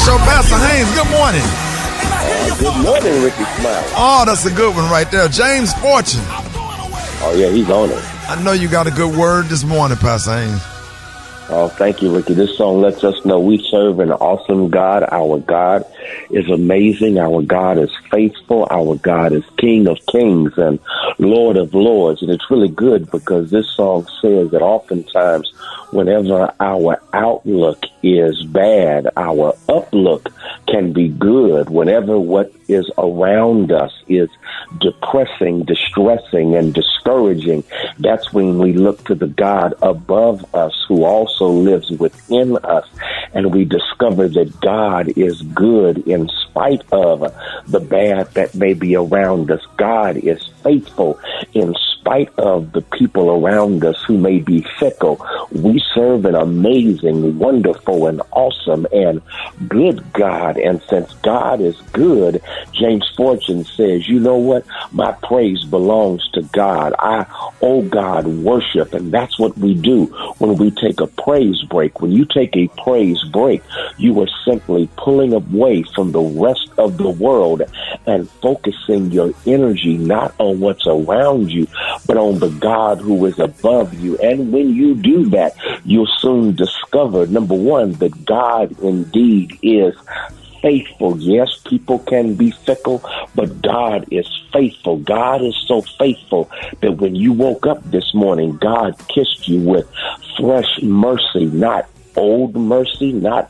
Show. Pastor Haynes, good morning. Good morning, Rickey Smiley. Oh, that's a good one right there. James Fortune. Oh, yeah, he's on it. I know you got a good word this morning, Pastor Haynes. Oh, thank you, Ricky. This song lets us know we serve an awesome God. Our God is amazing. Our God is faithful. Our God is King of Kings and Lord of Lords. And it's really good because this song says that oftentimes whenever our outlook is bad, our uplook can be good. Whenever what is around us is depressing, distressing, and discouraging, that's when we look to the God above us who also lives within us, and we discover that God is good in spite of the bad that may be around us. God is faithful in spite of the people around us who may be fickle. We serve an amazing, wonderful, and awesome and good God. And since God is good, James Fortune says, you know what? My praise belongs to God. I owe God worship. And that's what we do when we take a praise break. When you take a praise break, you are simply pulling away from the rest of the world and focusing your energy not on what's around you, but on the God who is above you. And when you do that, you'll soon discover, number one, that God indeed is faithful. Yes, people can be fickle, but God is faithful. God is so faithful that when you woke up this morning, God kissed you with fresh mercy, not old mercy, not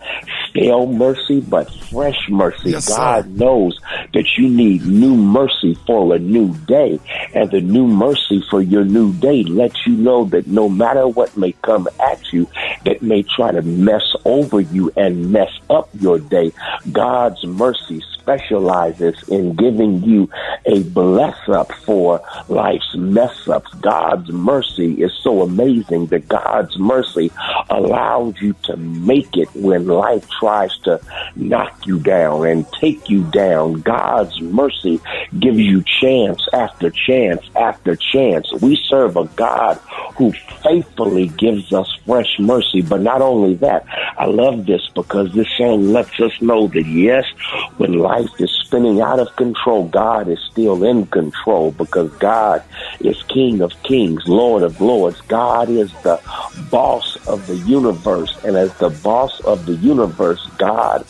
stale mercy, but fresh mercy. Yes, God sir. knows that you need new mercy for a new day, and the new mercy for your new day lets you know that no matter what may come at you that may try to mess over you and mess up your day, God's mercy specializes in giving you a bless up for life's mess ups. God's mercy is so amazing that God's mercy allows you to make it when life tries to knock you down and take you down. God's mercy gives you chance after chance after chance. We serve a God who faithfully gives us fresh mercy. But not only that, I love this because this song lets us know that yes, when life is spinning out of control, God is still in control because God is King of Kings, Lord of Lords. God is the boss of the universe. And as the boss of the universe, God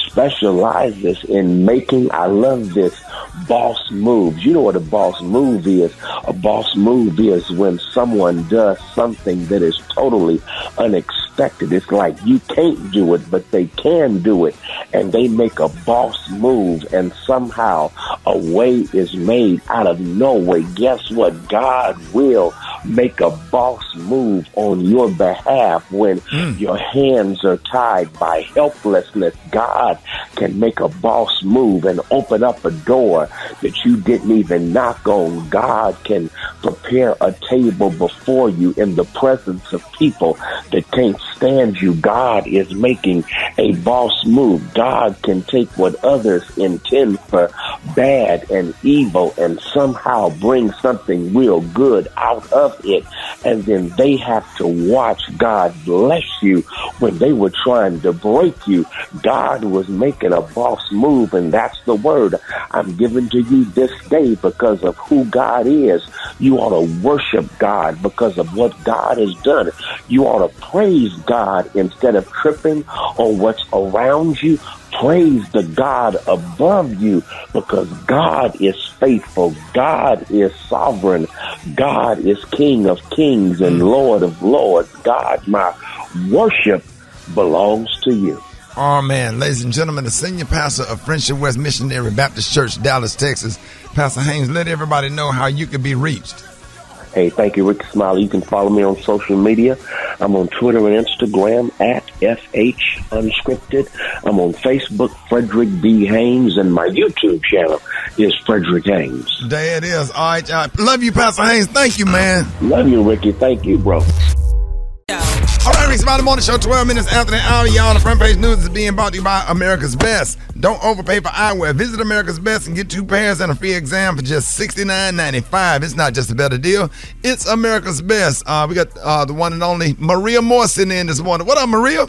specializes in making, I love this, boss moves. You know what a boss move is? A boss move is when someone does something that is totally unexpected. It's like you can't do it, but they can do it. And they make a boss move, and somehow a way is made out of no way. Guess what? God will make a boss move on your behalf when your hands are tied by helplessness. God can make a boss move and open up a door that you didn't even knock on. God can prepare a table before you in the presence of people that can't stand you. God is making a boss move. God can take what others intend for bad and evil and somehow bring something real good out of it. And then they have to watch God bless you when they were trying to break you. God was making a boss move, and that's the word I'm giving to you this day because of who God is. You ought to worship God because of what God has done. You ought to praise God instead of tripping on what's around you. Praise the God above you because God is faithful. God is sovereign. God is King of Kings and Lord of Lords. God, my worship belongs to you. Oh, man. Ladies and gentlemen, the senior pastor of Friendship West Missionary Baptist Church, Dallas, Texas, Pastor Haynes, let everybody know how you can be reached. Hey, thank you, Rickey Smiley. You can follow me on social media. I'm on Twitter and Instagram at FH Unscripted. I'm on Facebook, Frederick B. Haynes, and my YouTube channel is Frederick Haynes. There it is. All right, love you, Pastor Haynes. Thank you, man. Love you, Ricky. Thank you, bro. All right, Rickey Smiley Morning Show, 12 minutes after the hour. Y'all, the front page news is being brought to you by America's Best. Don't overpay for eyewear. Visit America's Best and get 2 pairs and a free exam for just $69.95. It's not just a better deal. It's America's Best. We got the one and only Maria Moore sitting in this morning. What up, Maria?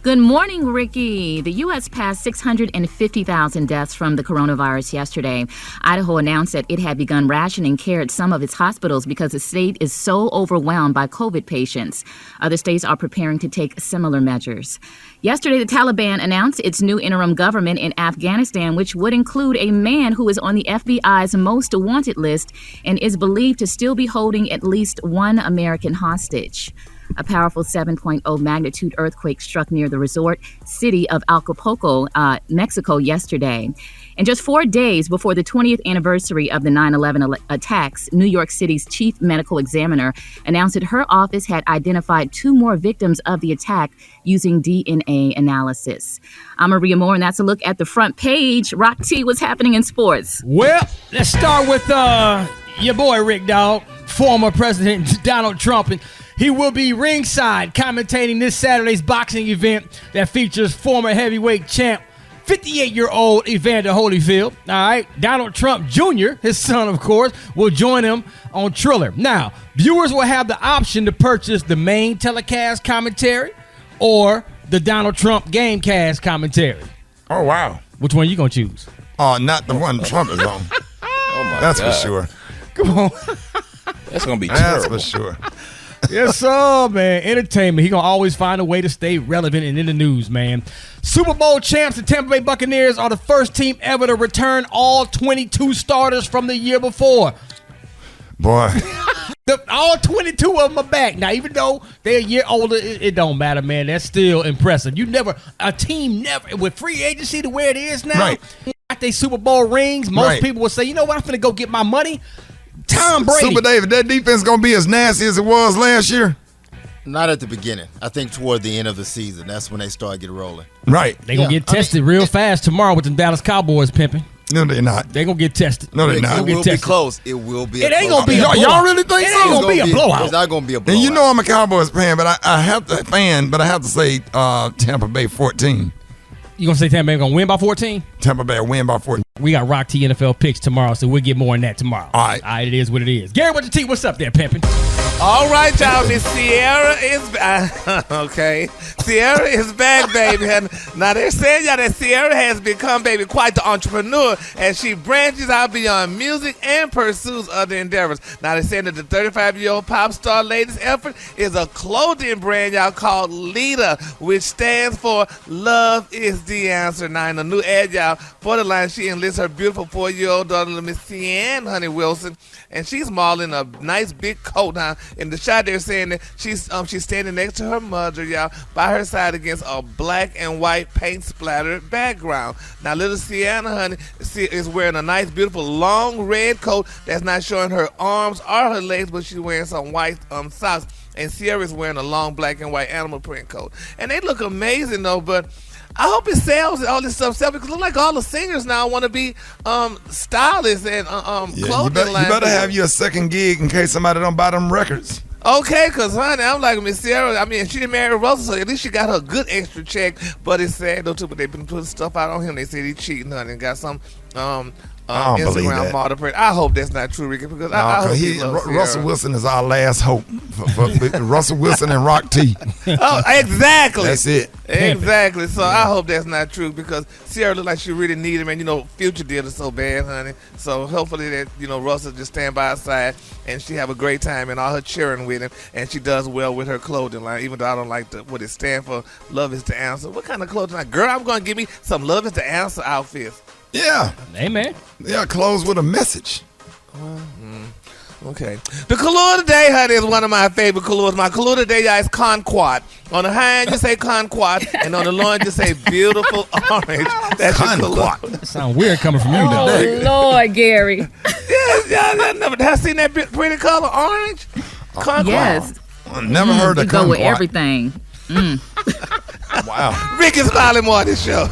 Good morning, Ricky. The U.S. passed 650,000 deaths from the coronavirus yesterday. Idaho announced that it had begun rationing care at some of its hospitals because the state is so overwhelmed by COVID patients. Other states are preparing to take similar measures. Yesterday, the Taliban announced its new interim government in Afghanistan, which would include a man who is on the FBI's most wanted list and is believed to still be holding at least one American hostage. A powerful 7.0 magnitude earthquake struck near the resort city of Acapulco, Mexico yesterday. And just 4 days before the 20th anniversary of the 9/11 attacks, New York City's chief medical examiner announced that her office had identified 2 more victims of the attack using DNA analysis. I'm Maria Moore, and that's a look at the front page. Rock T, what's happening in sports? Well, let's start with your boy Rick Dog, former President Donald Trump, and he will be ringside commentating this Saturday's boxing event that features former heavyweight champ, 58-year-old Evander Holyfield. All right, Donald Trump Jr., his son, of course, will join him on Triller. Now, viewers will have the option to purchase the main telecast commentary or the Donald Trump Gamecast commentary. Oh, wow. Which one you gonna choose? Oh, not the one Trump is on. Oh my That's God. for sure. Come on. That's gonna be That's terrible. for sure. Yes, sir, man. Entertainment. He gonna always find a way to stay relevant and in the news, man. Super Bowl champs, the Tampa Bay Buccaneers, are the first team ever to return all 22 starters from the year before. Boy. All 22 of them are back. Now, even though they're a year older, it don't matter, man. That's still impressive. A team never, with free agency the way it is now, Right. got they Super Bowl rings, most Right. people will say, you know what, I'm finna go get my money. Tom Brady. Super David, that defense going to be as nasty as it was last year? Not at the beginning. I think toward the end of the season, that's when they start getting rolling. Right. They gonna get tested real fast tomorrow with the Dallas Cowboys pimping. No, they're not. They gonna get tested. No, they're It not. will be tested. close. It will be. It ain't gonna be a Y'all blowout. really think It so? ain't gonna be a blowout. It's not gonna be a blowout. And you know I'm a Cowboys fan, but I have to say Tampa Bay 14. You gonna say Tampa Bay gonna win by 14? Tampa Bay will win by 14. We got Rock T NFL picks tomorrow, so we'll get more on that tomorrow. All right. It is what it is. Gary, what's the T? What's up there, pimping? All right, y'all. Miss Sierra is back. Okay. Sierra is back, baby. And now they're saying, y'all, that Sierra has become, baby, quite the entrepreneur as she branches out beyond music and pursues other endeavors. Now they're saying that the 35-year-old pop star latest effort is a clothing brand, y'all, called Lita, which stands for Love is the Answer. Now in a new ad, y'all, for the line, she enlists her beautiful 4-year-old daughter, Miss Cian Honey Wilson, and she's modeling a nice big coat. Now in the shot, they're saying that she's standing next to her mother, y'all, by her side against a black and white paint splattered background. Now little Sienna Honey is wearing a nice, beautiful, long red coat that's not showing her arms or her legs, but she's wearing some white socks. And Sierra's wearing a long black and white animal print coat. And they look amazing, though, but I hope it sells, all this stuff sells, because it look like all the singers now want to be stylists and clothing You line better people. have you a second gig in case somebody don't buy them records. Okay, because, honey, I'm like Miss Sierra. I mean, she didn't marry Russell, so at least she got her good extra check. But it's sad, though, too, but they've been putting stuff out on him. They said he's cheating, honey, and got some I don't believe Instagram that. model print. I hope that's not true, Ricky, because I hope he loves Sierra. Russell Wilson is our last hope. For Russell Wilson and Rock T. Oh, exactly. That's it. Exactly. So I hope that's not true, because Sierra looked like she really needed him, and Future did her so bad, honey. So hopefully that Russell just stand by her side and she have a great time and all her cheering with him, and she does well with her clothing line. Even though I don't like what it stands for, Love is the Answer. What kind of clothing line? Girl, I'm gonna give me some Love is the Answer outfits. Yeah. Amen. Yeah, clothes with a message. Okay. The color today, honey, is one of my favorite colors. My color today, y'all, is Conquat. On the high end, you say Conquat, and on the low end, you say beautiful orange. That's your color. That sounds weird coming from you, though. Oh, Lord, Gary. Yeah, y'all never have seen that pretty color, orange? Conquat. Yes. I've never heard You of go with kumquat. everything. Wow. Rickey Smiley Morning Show.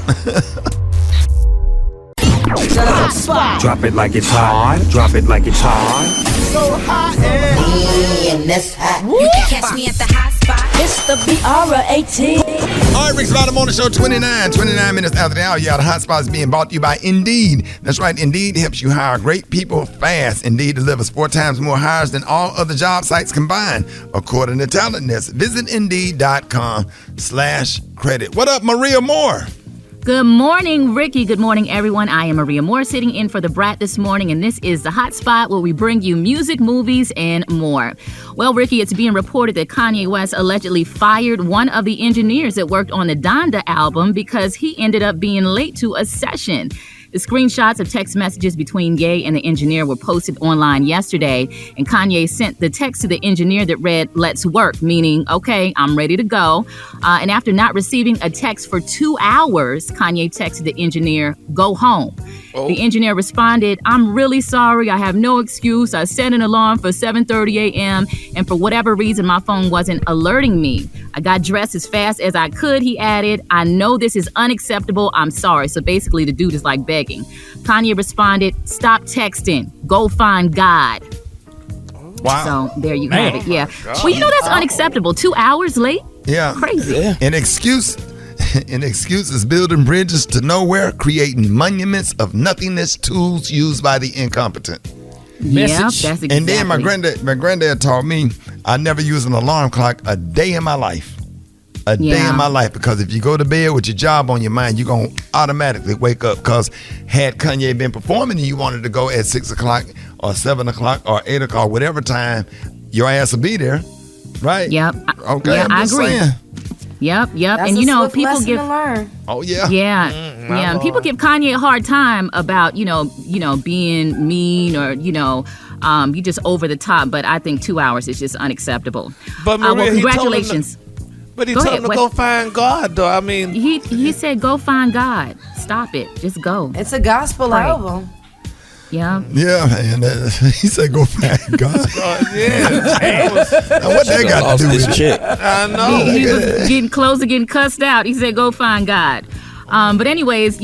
Drop it like it's hot. Drop it like it's hot. And that's hot. You can catch me at the hot spot. It's the BRAT. All right, Rickey Smiley Morning Show 29 minutes after the hour. Yeah, the hot spot is being brought to you by Indeed. That's right, Indeed helps you hire great people fast. Indeed delivers 4 times more hires than all other job sites combined, according to Talent Nest. Visit Indeed.com/credit. What up, Maria Moore? Good morning, Ricky. Good morning, everyone. I am Maria Moore sitting in for the Brat this morning, and this is the Hot Spot where we bring you music, movies, and more. Well, Ricky, it's being reported that Kanye West allegedly fired one of the engineers that worked on the Donda album because he ended up being late to a session. The screenshots of text messages between Ye and the engineer were posted online yesterday, and Kanye sent the text to the engineer that read, "Let's work," meaning, okay, I'm ready to go. And after not receiving a text for 2 hours, Kanye texted the engineer, "Go home." Oh. The engineer responded, "I'm really sorry. I have no excuse. I set an alarm for 7:30 a.m. and for whatever reason, my phone wasn't alerting me. I got dressed as fast as I could," he added. "I know this is unacceptable. I'm sorry." So basically, the dude is like begging. Kanye responded, "Stop texting. Go find God." Wow. So there you have it. Yeah. Well, you know that's unacceptable. 2 hours late? Yeah. Crazy. Yeah. An excuse is building bridges to nowhere, creating monuments of nothingness, tools used by the incompetent. Yep, that's exactly. And then my granddad taught me I never use an alarm clock a day in my life. Day in my life, because if you go to bed with your job on your mind, you're going to automatically wake up. Because had Kanye been performing and you wanted to go at 6 o'clock or 7 o'clock or 8 o'clock, whatever time, your ass will be there, right? Yep. Okay, yeah, I'm just I agree. saying. Yep. That's and a you know, swift people lesson give to learn. Oh yeah. Yeah. And people give Kanye a hard time about, you know, being mean or, you just over the top, but I think 2 hours is just unacceptable. But Maria, well, congratulations. He told him to go find God, though. I mean, he said, "Go find God. Stop it. Just go." It's a gospel album. Yeah. Yeah, man. He said, "Go find God." yeah. What that got to do with it? Chick. I know. He was getting close to getting cussed out. He said, "Go find God." But anyways,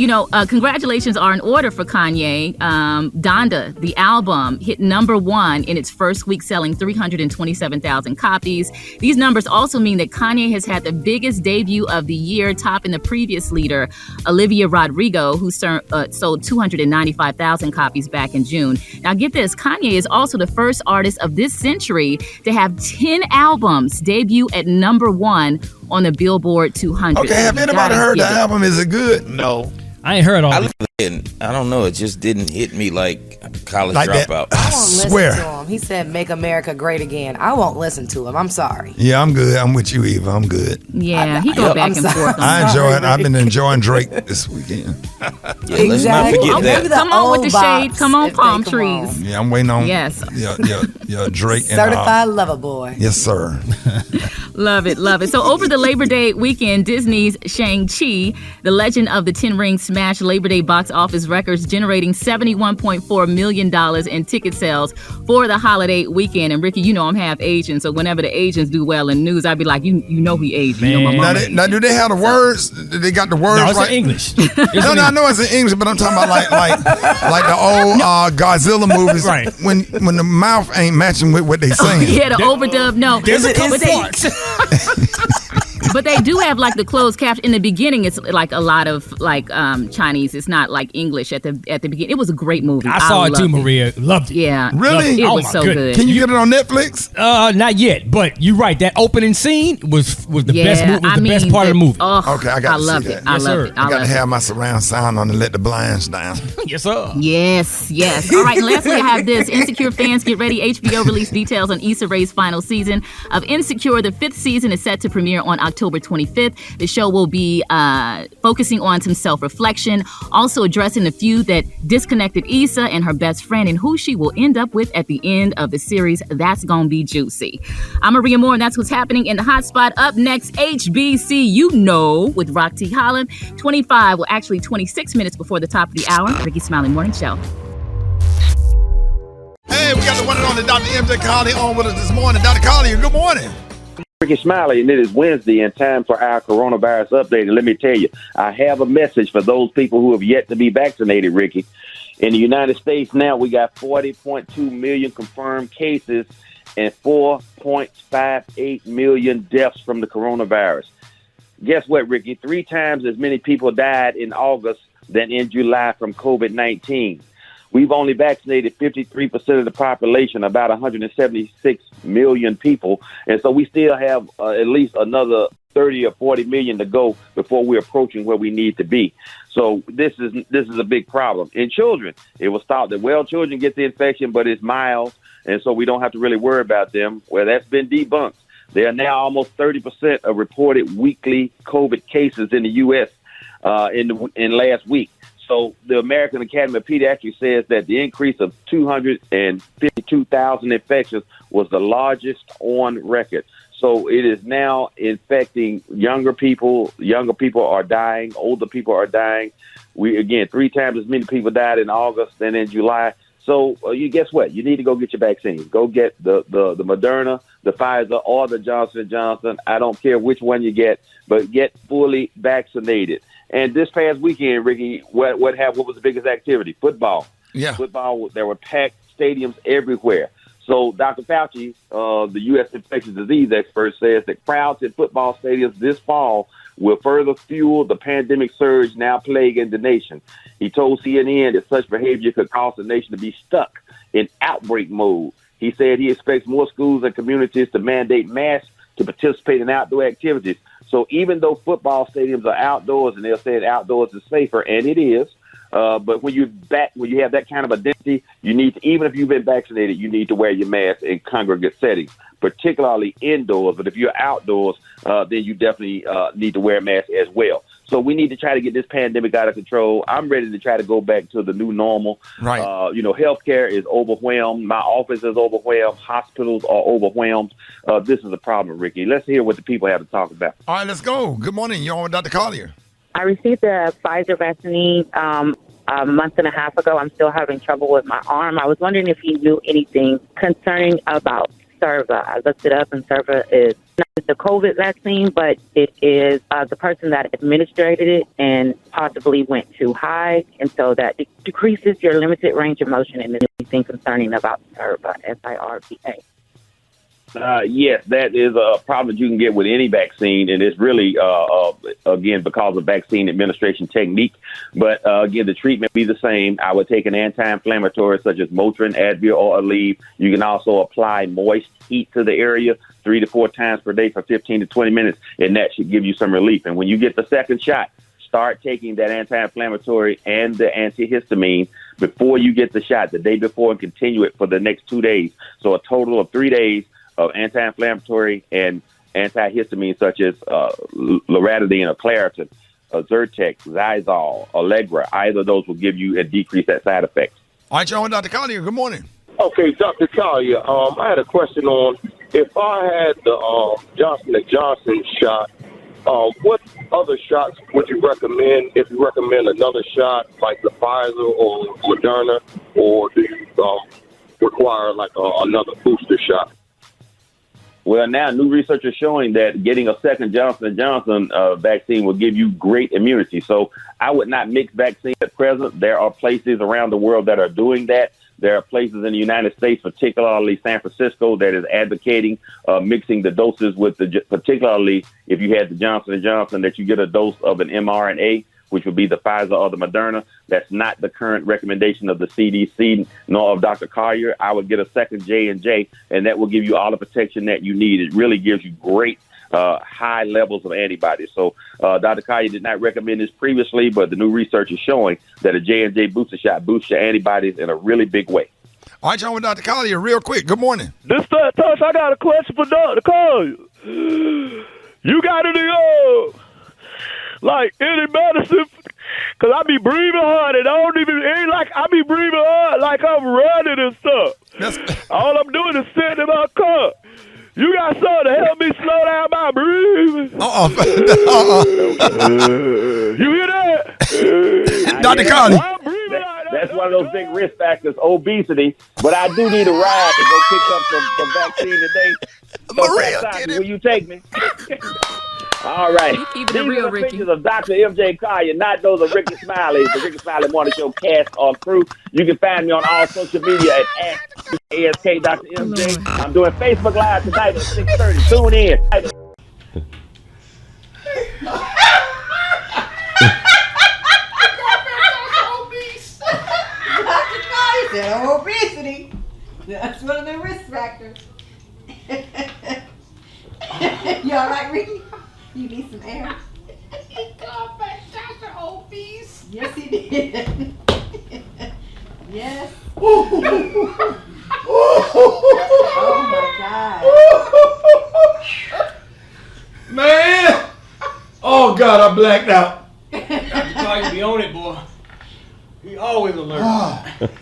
congratulations are in order for Kanye. Donda, the album, hit #1 in its first week, selling 327,000 copies. These numbers also mean that Kanye has had the biggest debut of the year, topping the previous leader, Olivia Rodrigo, who sold 295,000 copies back in June. Now get this, Kanye is also the first artist of this century to have 10 albums debut at #1 on the Billboard 200. Okay, have anybody heard the album? Is it good? No. I ain't heard all of it. I don't know. It just didn't hit me like College Like that. Dropout. I won't swear. listen to him. He said, "Make America Great Again." I won't listen to him. I'm sorry. Yeah, I'm good. I'm with you, Eva. I'm good. Yeah, he go back I'm and forth. I enjoy it. I've been enjoying Drake this weekend. Yeah, let's not forget Okay, that. come on with the shade. Come on, palm trees. Yeah, I'm waiting on Yes. your Drake and Certified lover boy. yes, sir. Love it, love it. So over the Labor Day weekend, Disney's Shang-Chi, The Legend of the Ten Rings, smashed Labor Day box office records, generating $71.4 million in ticket sales for the holiday weekend. And Ricky, I'm half Asian, so whenever the Asians do well in news, I'd be like, you know he Asian. You know my mama. Now, do they have the words? They got the words No, it's right? in English. No, I know it's in English, but I'm talking about like the old Godzilla movies, Right. when the mouth ain't matching with what they saying. Yeah, the overdub. No, There's a couple but they- parts. But they do have like the closed caption in the beginning. It's like a lot of like Chinese. It's not like English at the beginning. It was a great movie. I saw it too, loved Maria. Loved it. Yeah, Really? it Oh was my so goodness. good. Can you get it on Netflix? Not yet, but you're right. That opening scene was the Yeah, best movie, the best part of the movie. Okay, I got to see loved that. it. I Yes, loved sir. it. I got to loved have my surround sound on and let the blinds down. Yes, sir. Yes. All right, lastly, I have this. Insecure fans, get ready. HBO released details on Issa Rae's final season of Insecure. The 5th season is set to premiere on October 25th. The show will be focusing on some self-reflection, also addressing the feud that disconnected Issa and her best friend and who she will end up with at the end of the series. That's gonna be juicy. I'm Maria Moore, and that's what's happening in the hot spot. Up next, HBCU with Rock T. Holland. 26 minutes before the top of the hour. Rickey Smiley Morning Show. Hey, we got the one and only Dr. MJ Collier on with us this morning. Dr. Collier, good morning. Rickey Smiley, and it is Wednesday and time for our coronavirus update. And let me tell you, I have a message for those people who have yet to be vaccinated, Ricky. In the United States now, we got 40.2 million confirmed cases and 4.58 million deaths from the coronavirus. Guess what, Ricky? 3 times as many people died in August than in July from COVID-19. We've only vaccinated 53% of the population, about 176 million people. And so we still have at least another 30 or 40 million to go before we're approaching where we need to be. So this is a big problem. In children, it was thought that, well, children get the infection, but it's mild, and so we don't have to really worry about them. Well, that's been debunked. There are now almost 30% of reported weekly COVID cases in the U.S. in last week. So the American Academy of Pediatrics says that the increase of 252,000 infections was the largest on record. So it is now infecting younger people. Younger people are dying. Older people are dying. Again, 3 times as many people died in August than in July. So you guess what? You need to go get your vaccine. Go get the Moderna, the Pfizer, or the Johnson & Johnson. I don't care which one you get, but get fully vaccinated. And this past weekend, Ricky, what was the biggest activity? Football. Yeah. Football, there were packed stadiums everywhere. So Dr. Fauci, the U.S. infectious disease expert, says that crowds at football stadiums this fall will further fuel the pandemic surge now plaguing the nation. He told CNN that such behavior could cause the nation to be stuck in outbreak mode. He said he expects more schools and communities to mandate masks to participate in outdoor activities. So even though football stadiums are outdoors, and they'll say outdoors is safer, and it is, but when you have that kind of a density, you need to, even if you've been vaccinated, you need to wear your mask in congregate settings, particularly indoors. But if you're outdoors, then you definitely need to wear a mask as well. So we need to try to get this pandemic out of control. I'm ready to try to go back to the new normal. Right. Healthcare is overwhelmed. My office is overwhelmed. Hospitals are overwhelmed. This is a problem, Ricky. Let's hear what the people have to talk about. All right, let's go. Good morning. You're on with Dr. Collier. I received the Pfizer vaccine a month and a half ago. I'm still having trouble with my arm. I was wondering if you knew anything concerning about Cerva. I looked it up, and Cerva is not the COVID vaccine, but it is the person that administered it and possibly went too high, and so that decreases your limited range of motion. And anything concerning about Cerva, SIRVA. Yes, that is a problem that you can get with any vaccine, and it's really, again, because of vaccine administration technique. But, again, the treatment be the same. I would take an anti-inflammatory such as Motrin, Advil, or Aleve. You can also apply moist heat to the area 3 to 4 times per day for 15 to 20 minutes, and that should give you some relief. And when you get the second shot, start taking that anti-inflammatory and the antihistamine before you get the shot, the day before, and continue it for the next 2 days. So a total of 3 days of anti-inflammatory and antihistamine such as loratadine or Claritin, Zyrtec, Zylol, Allegra. Either of those will give you a decrease that side effects. All right, you're on Dr. Collier. Good morning. Okay, Dr. Collier, I had a question on if I had the Johnson & Johnson shot, what other shots would you recommend? If you recommend another shot like the Pfizer or Moderna, or do you require like another booster shot? Well, now new research is showing that getting a second Johnson & Johnson vaccine will give you great immunity. So I would not mix vaccines at present. There are places around the world that are doing that. There are places in the United States, particularly San Francisco, that is advocating mixing the doses with particularly if you had the Johnson & Johnson, that you get a dose of an mRNA, which would be the Pfizer or the Moderna. That's not the current recommendation of the CDC nor of Dr. Collier. I would get a second J&J, and that will give you all the protection that you need. It really gives you great high levels of antibodies. So Dr. Collier did not recommend this previously, but the new research is showing that a J&J booster shot boosts your antibodies in a really big way. All right, y'all, with Dr. Collier, real quick. Good morning. Touch, I got a question for Dr. Collier. You got any like any medicine? Cause I be breathing hard and ain't like I be breathing hard like I'm running and stuff. All I'm doing is sitting in my car. You got something to help me slow down my breathing? You hear that? Dr. Collier. That's one of those big risk factors, obesity. But I do need a ride to go pick up some vaccine today. Maria, will you take me? All right. Keep it real, Ricky. Pictures of Dr. MJ Collier, not those of Rickey Smiley, the Rickey Smiley Morning Show cast or crew. You can find me on all social media at ASK Dr. MJ. I'm doing Facebook Live tonight at 6:30. Tune in. he did. Yes. Oh my God. Man! Oh God, I blacked out. Dr. Carr, you be on it, boy. He always alert.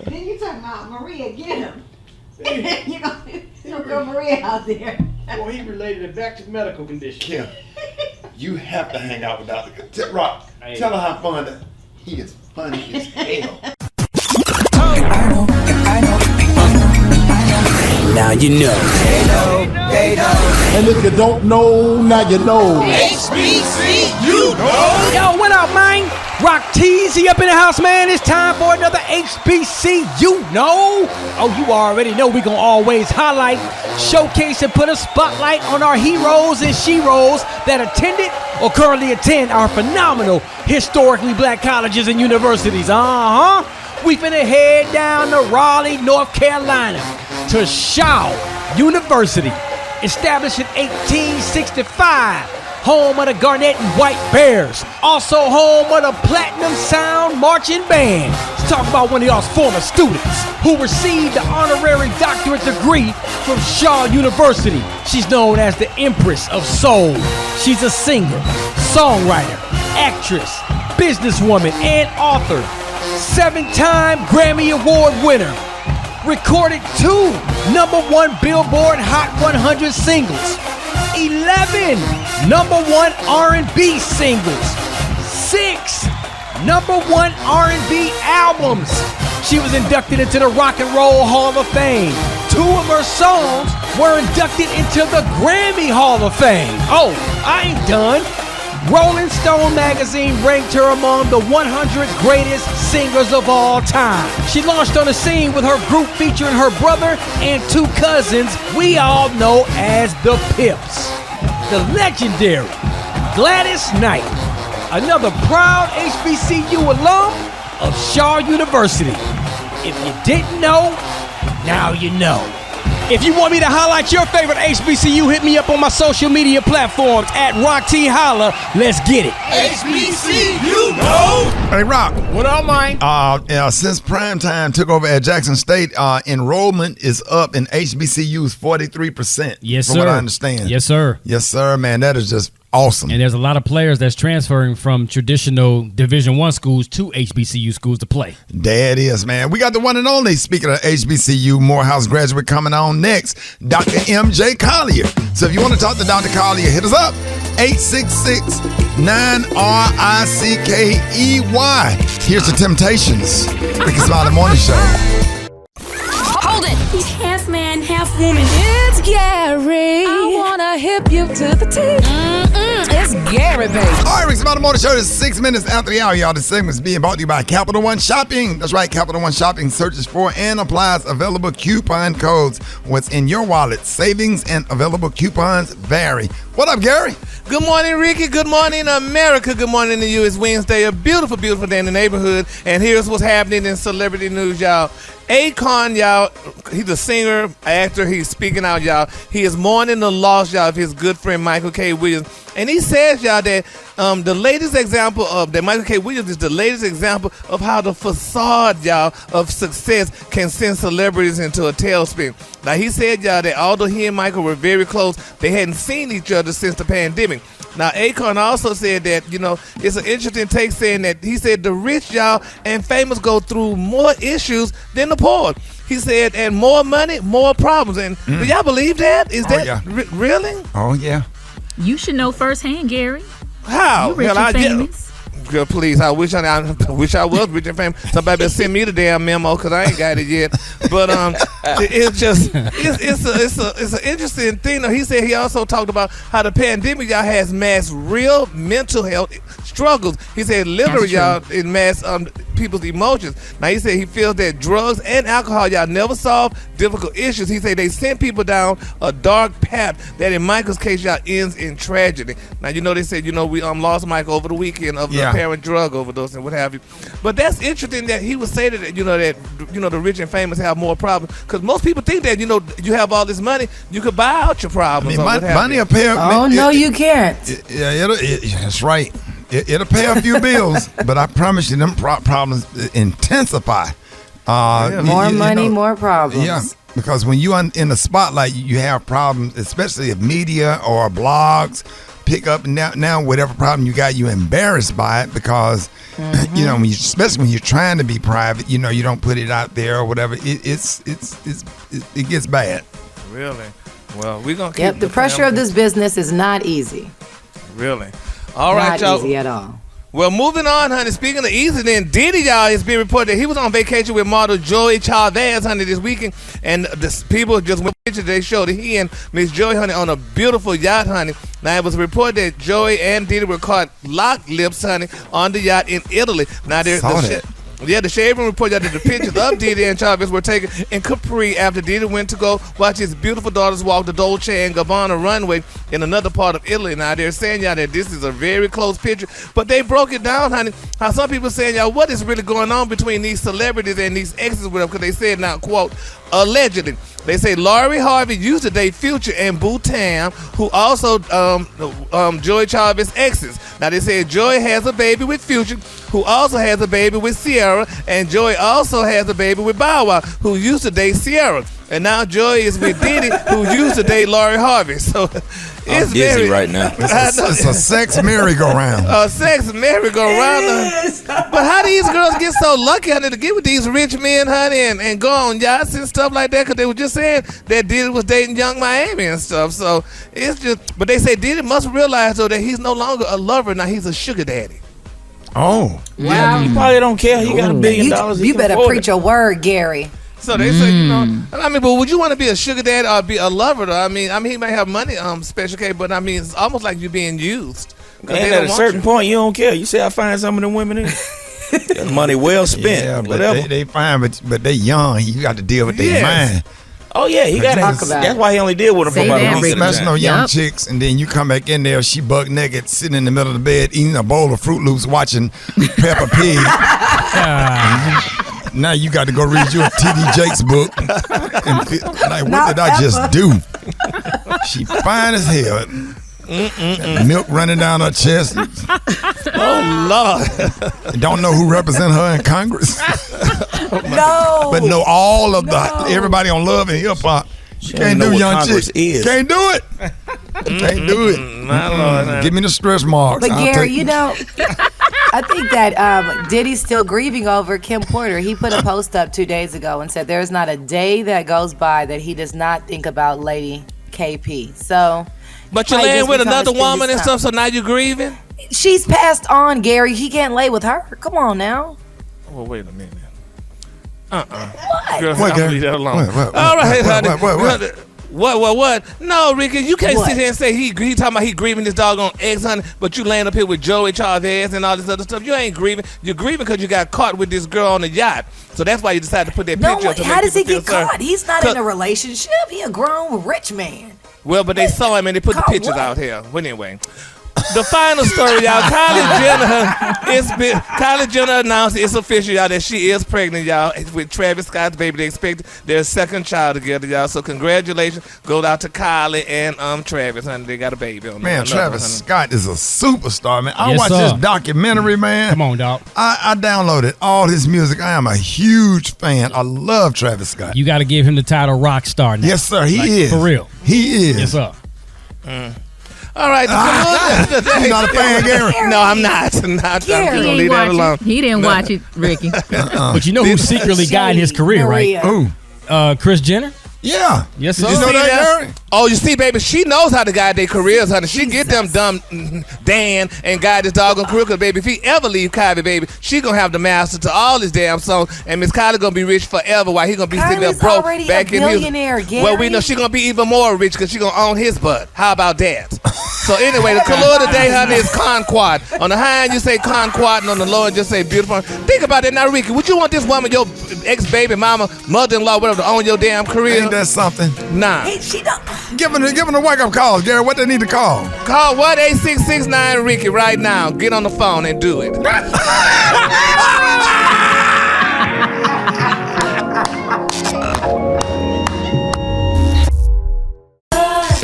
Then you talking about Maria, get him. you gonna throw Maria out there. Boy, he related it back to medical condition. Kim, you have to hang out with Dr. Rock. Tell her how fun that he is funny as hell. Now you know. And if you don't know, now you know. HBCU know. Yo, what up, man? Rock Teasy up in the house, man. It's time for another HBCU know. Oh, you already know we gonna always highlight, showcase, and put a spotlight on our heroes and sheroes that attended or currently attend our phenomenal historically black colleges and universities. We finna head down to Raleigh, North Carolina to Shaw University, established in 1865, home of the Garnet and White Bears, also home of the Platinum Sound Marching Band. Let's talk about one of y'all's former students who received the honorary doctorate degree from Shaw University. She's known as the Empress of Soul. She's a singer, songwriter, actress, businesswoman, and author. 7-time Grammy Award winner. Recorded 2 #1 Billboard Hot 100 singles. 11 #1 R&B singles. 6 #1 R&B albums. She was inducted into the Rock and Roll Hall of Fame. 2 of her songs were inducted into the Grammy Hall of Fame. Oh, I ain't done. Rolling Stone magazine ranked her among the 100 greatest singers of all time. She launched on the scene with her group featuring her brother and 2 cousins we all know as the Pips. The legendary Gladys Knight, another proud HBCU alum of Shaw University. If you didn't know, now you know. If you want me to highlight your favorite HBCU, hit me up on my social media platforms at Rock T Holla. Let's get it. HBCU know. Hey, Rock. What up, man? Since primetime took over at Jackson State, enrollment is up in HBCUs 43%. Yes, from sir. what I understand. Yes, sir. Yes, sir, man. That is just awesome. And there's a lot of players that's transferring from traditional Division I schools to HBCU schools to play. There it is, man. We got the one and only, speaking of HBCU, Morehouse graduate coming on next, Dr. M.J. Collier. So if you want to talk to Dr. Collier, hit us up, 866-9-RICKEY. Here's the Temptations. Rickey Smiley Morning Show. Hold it! He's half man, half woman. It's Gary. I wanna hip you to the teeth. It's Gary, baby. All right, Rickey Smiley Morning Show is 6 minutes after the hour, y'all. This segment is being brought to you by Capital One Shopping. That's right, Capital One Shopping searches for and applies available coupon codes. What's in your wallet? Savings and available coupons vary. What up, Gary? Good morning, Ricky. Good morning, America. Good morning to you. It's Wednesday, a beautiful, beautiful day in the neighborhood. And here's what's happening in celebrity news, y'all. Akon, y'all, he's a singer, actor. He's speaking out, y'all. He is mourning the loss, y'all, of his good friend Michael K. Williams. And he says, y'all, that the latest example of that Michael K. Williams is the latest example of how the facade, y'all, of success can send celebrities into a tailspin. Now, he said, y'all, that although he and Michael were very close, they hadn't seen each other since the pandemic. Now, Akon also said that, you know, it's an interesting take saying that he said the rich, y'all, and famous go through more issues than the poor. He said, and more money, more problems. And do y'all believe that? Is that really? Oh, yeah. You should know firsthand, Gary. How? You rich and famous. Girl, please, I wish I was rich and famous. Somebody better send me the damn memo because I ain't got it yet. But it's an interesting thing. Though. He said he also talked about how the pandemic, y'all, has masked real mental health struggles. He said literally, y'all, it masked people's emotions. Now, he said he feels that drugs and alcohol, y'all, never solve difficult issues. He said they sent people down a dark path that in Michael's case, y'all, ends in tragedy. Now, you know, they said, you know, we lost Michael over the weekend of the apparent drug overdose and what have you. But that's interesting that he would say that, you know, the rich and famous have more problems. Because most people think that, you know, you have all this money, you could buy out your problems. I mean, money apparently. Oh, no, you can't. Yeah, that's right. It'll pay a few bills, but I promise you, them problems intensify. More money, more problems. Yeah, because when you're in the spotlight, you have problems, especially if media or blogs pick up. Now whatever problem you got, you're embarrassed by it because, you know, especially when you're trying to be private, you know, you don't put it out there or whatever. It gets bad. Really? Well, we're going to keep Yep, the pressure of this business is not easy. Really? All right, y'all. Not easy at all. Well, moving on, honey. Speaking of easy, then Diddy, y'all, it's been reported that he was on vacation with model Joey Chavez, honey, this weekend, and the people just went pictures. They showed that he and Miss Joey, honey, on a beautiful yacht, honey. Now, it was reported that Joey and Diddy were caught locked lips, honey, on the yacht in Italy. Now, the Shade Room reported that the pictures of Diddy and Chavez were taken in Capri after Diddy went to go watch his beautiful daughters walk the Dolce & Gabbana runway in another part of Italy. Now, they're saying, y'all, that this is a very close picture, but they broke it down, honey, how some people saying, y'all, what is really going on between these celebrities and these exes with them, because they said, now, quote, allegedly. They say Lori Harvey used to date Future and Boo Tam, who also Joey Chavez's exes. Now they say Joey has a baby with Future, who also has a baby with Sierra, and Joey also has a baby with Bow Wow, who used to date Sierra. And now Joey is with Diddy, who used to date Lori Harvey. So it's dizzy right now. It's a sex merry-go-round. A sex merry-go-round. But how these girls get so lucky, honey, to get with these rich men, honey, and go on yachts and stuff like that? Because they were just saying that Diddy was dating Young Miami and stuff. So it's just, but they say Diddy must realize, though, that he's no longer a lover. Now he's a sugar daddy. Oh. Wow. He probably don't care. He got $1 billion. You better preach a word, Gary. So they say, you know, I mean, but would you want to be a sugar daddy or be a lover, though? I mean, he may have money, special K, but I mean, it's almost like you're being used. And at a certain point, you don't care. You say, I find some of them women in. That money well spent. Yeah, but they fine, but they young. You got to deal with their mind. Oh yeah, he got to. That's why he only did with them for about a week. Especially no young chicks, and then you come back in there, she buck naked, sitting in the middle of the bed, eating a bowl of Fruit Loops, watching Peppa Pig. Now you got to go read your T.D. Jakes book. And like, what did I just do? She fine as hell. Milk running down her chest. Oh Lord! Don't know who represent her in Congress. No, but know all of everybody on Love and Hip Hop. Can't do young chicks. Can't do it. Can't do it. My Lord, give me the stretch marks. But Gary, you know, I think that Diddy's still grieving over Kim Porter. He put a post up 2 days ago and said there's not a day that goes by that he does not think about Lady KP. So. But you're laying with another woman and stuff, so now you're grieving? She's passed on, Gary. He can't lay with her. Come on now. Well, wait a minute. What? Girl, I'll leave that alone. All right, honey. What? No, Ricky, you can't sit here and say he talking about he grieving his doggone ex, honey, but you laying up here with Joey Chavez and all this other stuff. You ain't grieving. You're grieving because you got caught with this girl on the yacht. So that's why you decided to put that picture up. How does he get caught? He's not in a relationship. He a grown rich man. Well, but they saw him and they put the pictures out here. Well, anyway. The final story, y'all. Kylie Jenner announced it's official, y'all, that she is pregnant, y'all, with Travis Scott's baby. They expect their second child together, y'all. So congratulations goes out to Kylie and Travis, honey. They got a baby on man, Travis Scott is a superstar, man. I watched this documentary, man. Come on, dog. I downloaded all his music. I am a huge fan. I love Travis Scott. You got to give him the title rock star now. Yes, sir. He is. For real. He is. Yes, sir. All right. You're not a fan, Gary? No, I'm not. I'm Gary. gonna leave that alone. He didn't watch it, Ricky. But you know who's secretly guiding his career, right? Who? Kris Jenner. Yeah. Yes, sir. Did you know that, Gary? Oh, you see, baby, she knows how to guide their careers, honey. She get them dumb Dan and guide his doggone career, because, baby, if he ever leave Kylie, baby, she gonna have the master to all his damn songs, and Miss Kylie gonna be rich forever while he gonna be sitting there broke back in his. Well, we know she gonna be even more rich because she gonna own his butt. How about that? So anyway, the color today, honey, is conquad. On the high end, you say conquad, and on the low end, just say beautiful. Think about that now, Ricky. Would you want this woman, your ex-baby mama, mother-in-law, whatever, to own your damn career? Ain't that something? Nah. Hey, she don't. Give them a wake-up call, Gary. What they need to call? Call 1-866-9-RICKY right now. Get on the phone and do it. All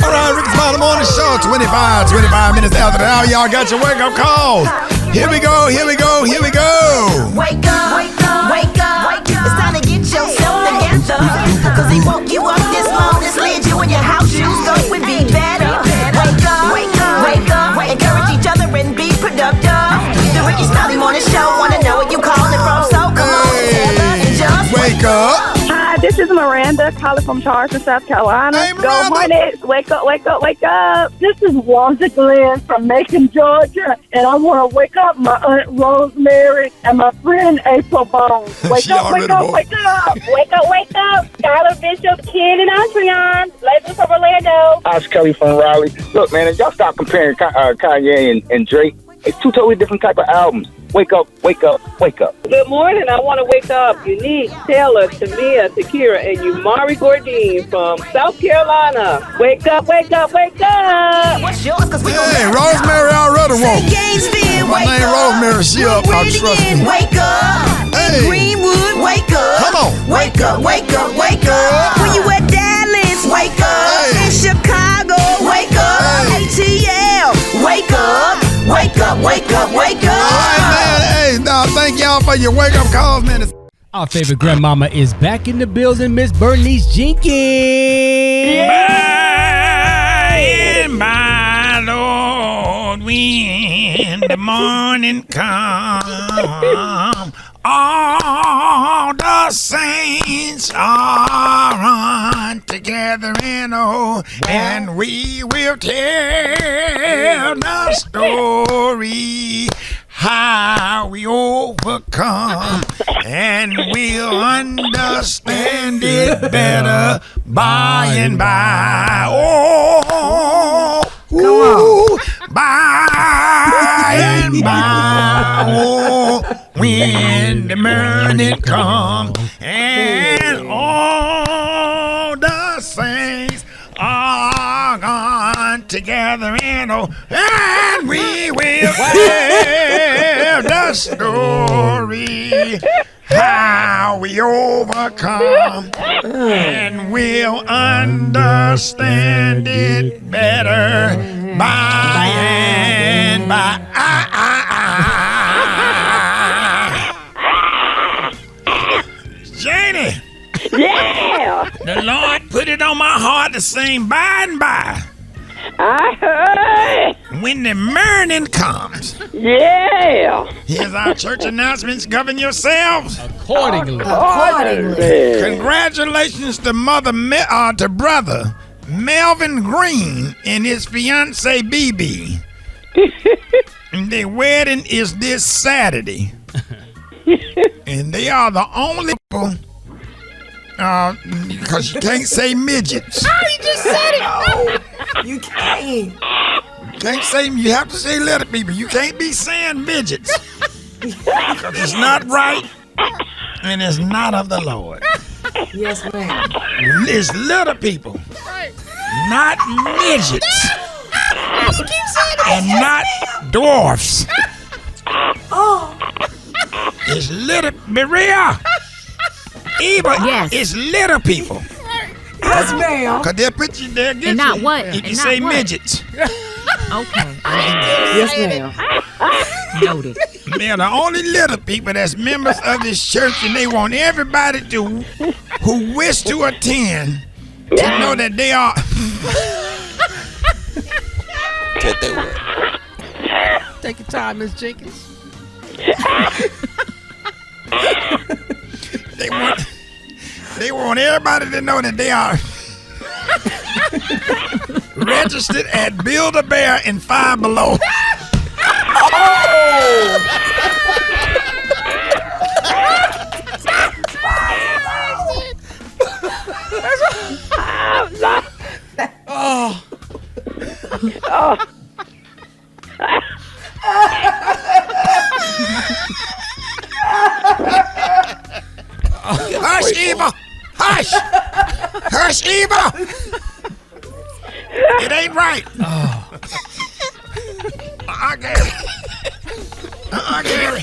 right, Rickey Smiley Morning Show, 25 minutes after the hour. Y'all got your wake-up calls. Here we go. Wake up, wake up, wake up. It's time to get yourself together. Cause he woke you up this morning, slid you in your house shoes, so it would be better. Wake up, wake up, wake up. Encourage each other and be productive. The Rickey Smiley Morning Show, wanna know where you calling from, so come on and tell us and just wake up. Hi, this is Miranda calling from Charleston, South Carolina. Hey, Go Hornets. Wake up, wake up, wake up. This is Wanda Glenn from Macon, Georgia, and I want to wake up my Aunt Rosemary and my friend April Bones. Wake up, wake up, wake up. Wake up, wake up. Skylar Bishop, Ken, and Antreon. Labels from Orlando. Osh Kelly from Raleigh. Look, man, if y'all stop comparing Kanye and Drake, it's two totally different type of albums. Wake up, wake up, wake up. Good morning. I want to wake up Unique, Taylor, Tamia, Takira, and Umari Gordine from South Carolina. Wake up, wake up, wake up. What's yours? Cause we Hey, Rosemary already woke. My name Rosemary, she up. I trust me. Wake up. Hey. Greenwood, wake up. Come on. Wake up, wake up, wake up. When you at Dallas, wake up. Hey. In Chicago, wake up. ATL, wake up. Wake up, wake up, wake up. All right, man. Hey, thank y'all for your wake up calls, man. Our favorite grandmama is back in the building, Miss Bernice Jenkins. My Lord, when the morning come, all the saints are on together in and we will tell the story how we overcome, and we'll understand it better by and by. Oh, ooh, by and by. Oh, when the morning comes, and all the saints are gone together and we will tell the story how we overcome, and we'll understand it better by and by. Janie. Yeah. The Lord put it on my heart to sing by and by. I heard. When the morning comes. Yeah. Here's our church announcements. Govern yourselves. Accordingly. Congratulations to to brother Melvin Green and his fiancee BB. Their wedding is this Saturday. And they are the only people, because you can't say midgets. Oh, you just said it. Oh, you can't. Can't say, you have to say little people. You can't be saying midgets. Because it's not right and it's not of the Lord. Yes, ma'am. It's little people, not midgets. You keep saying it. And not dwarfs. Oh. It's little, Maria. Eva, yes. It's little people. Yes, ma'am. Because they'll put you there. And not what? If you And say not what? midgets. Okay. Yes, ma'am. Noted. They're the only little people that's members of this church, and they want everybody who wish to attend to know that they are. Take your time, Miss Jenkins. They want everybody to know that they are registered at Build-A-Bear and Five Below. Oh. Hush, Eva! Hush! Hush, Eva! It ain't right. Gary. Gary.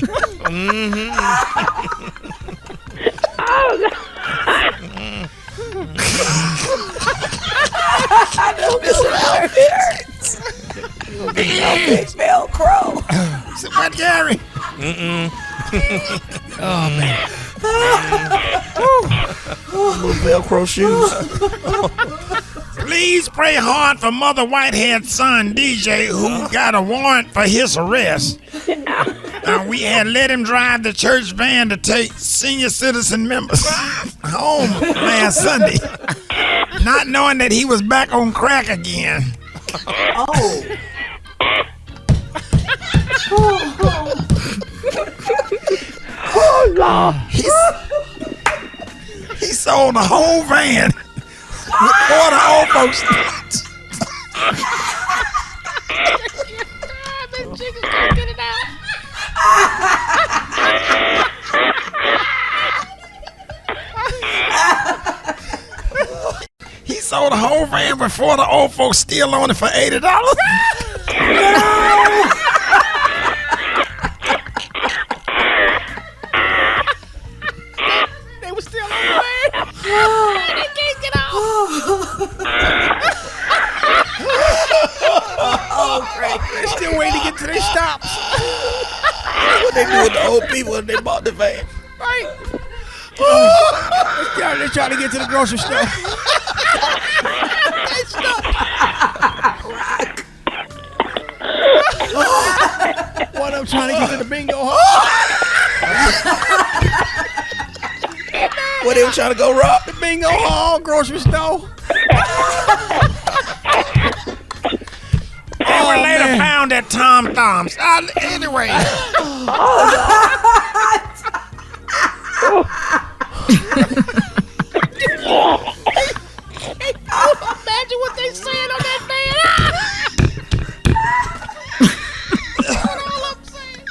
I know this hurts. You'll get your big Velcro. So wait that, Gary? Oh, man. Little Velcro shoes. Please pray hard for Mother Whitehead's son, DJ, who got a warrant for his arrest. We had let him drive the church van to take senior citizen members home last Sunday, not knowing that he was back on crack again. Oh. Oh, Lord. He sold the whole van with 40 old folks. He sold the whole van with 40 old folks still on it for $80. They were still on the way. They can't get off. Oh, Frank. They're still waiting to get to their stops. What they do with the old people when they bought the van? Right. They're trying to get to the grocery store. They stuck. One of them trying to get to the bingo hall. What, they were trying to go rob? The bingo hall, grocery store. They were later found at Tom Thumbs. Anyway. Imagine what they saying on that van. What all I'm saying?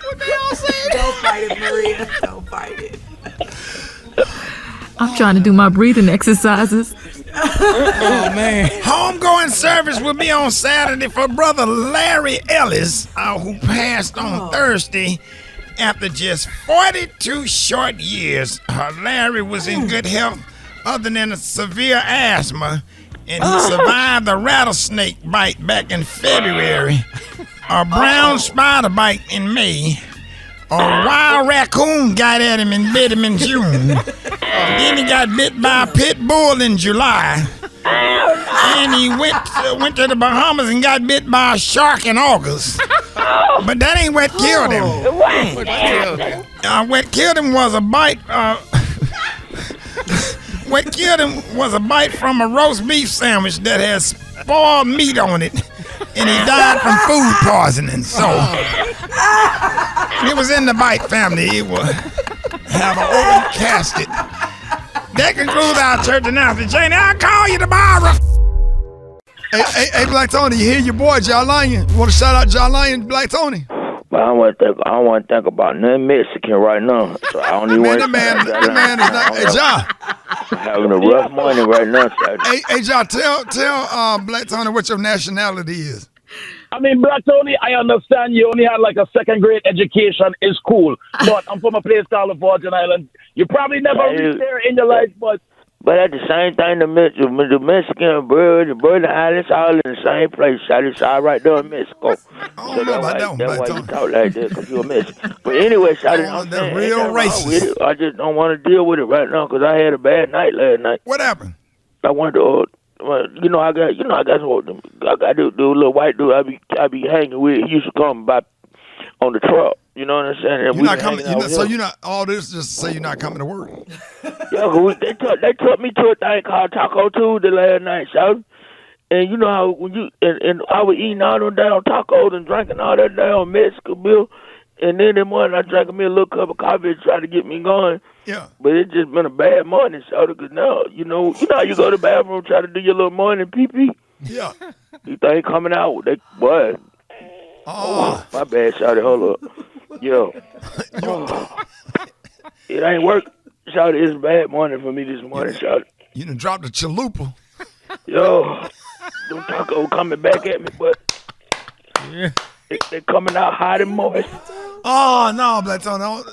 What they all saying? Don't fight it, Maria. Don't fight it. I'm trying to do my breathing exercises. Oh, man. Homegoing service will be on Saturday for Brother Larry Ellis, who passed on Thursday after just 42 short years. Larry was in good health other than a severe asthma, and he survived a rattlesnake bite back in February, a brown spider bite in May, a wild raccoon got at him and bit him in June. Then he got bit by a pit bull in July. And he went to the Bahamas and got bit by a shark in August. But that ain't what killed him. What killed him was a bite. What killed him was a bite from a roast beef sandwich that has spoiled meat on it, and he died from food poisoning. So it was in the bite family. It will have an open casket. That concludes our church announcement. Janie, I'll call you tomorrow. Hey, Black Tony, you hear your boy, John Lyon. Want to shout out John Lyon, Black Tony? But I don't want to think about nothing Mexican right now. So I don't even want to. The man is not. Hey, John. I'm having a rough morning right now. So Hey, John, tell Black Tony what your nationality is. I mean, Black Tony, I understand you only had like a second grade education in school, but I'm from a place called the Virgin Islands. You probably never reached there in your life, but at the same time, the Mexican bird, the Virgin Islands, all in the same place. It's all right there in Mexico. I don't know about that one, That's Black why Tony. you talk like that, because you're a Mexican. But anyway, I'm that's real racist. I just don't want to deal with it right now because I had a bad night last night. What happened? I went to, I got to do a little white dude I be hanging with. He used to come by on the truck. You know what I'm saying? And You're not coming. You're not. All this just to say you're not coming to work. Yeah, they took me to a thing called Taco Tuesday last night, so. And you know how when you and I was eating all them damn tacos and drinking all that damn Mexican meal, and then in the morning I drank me a little cup of coffee to try to get me going. Yeah. But it just been a bad morning, so because now you know how you go to the bathroom try to do your little morning pee pee. Yeah. You think coming out, boy. Oh, my bad, shawty. Hold up. Yo. It ain't work. Shawty, it's a bad morning for me this morning, shawty. You done dropped the chalupa. Yo. Them tacos coming back at me, but they coming out hot and moist. Oh, no, Black Tony.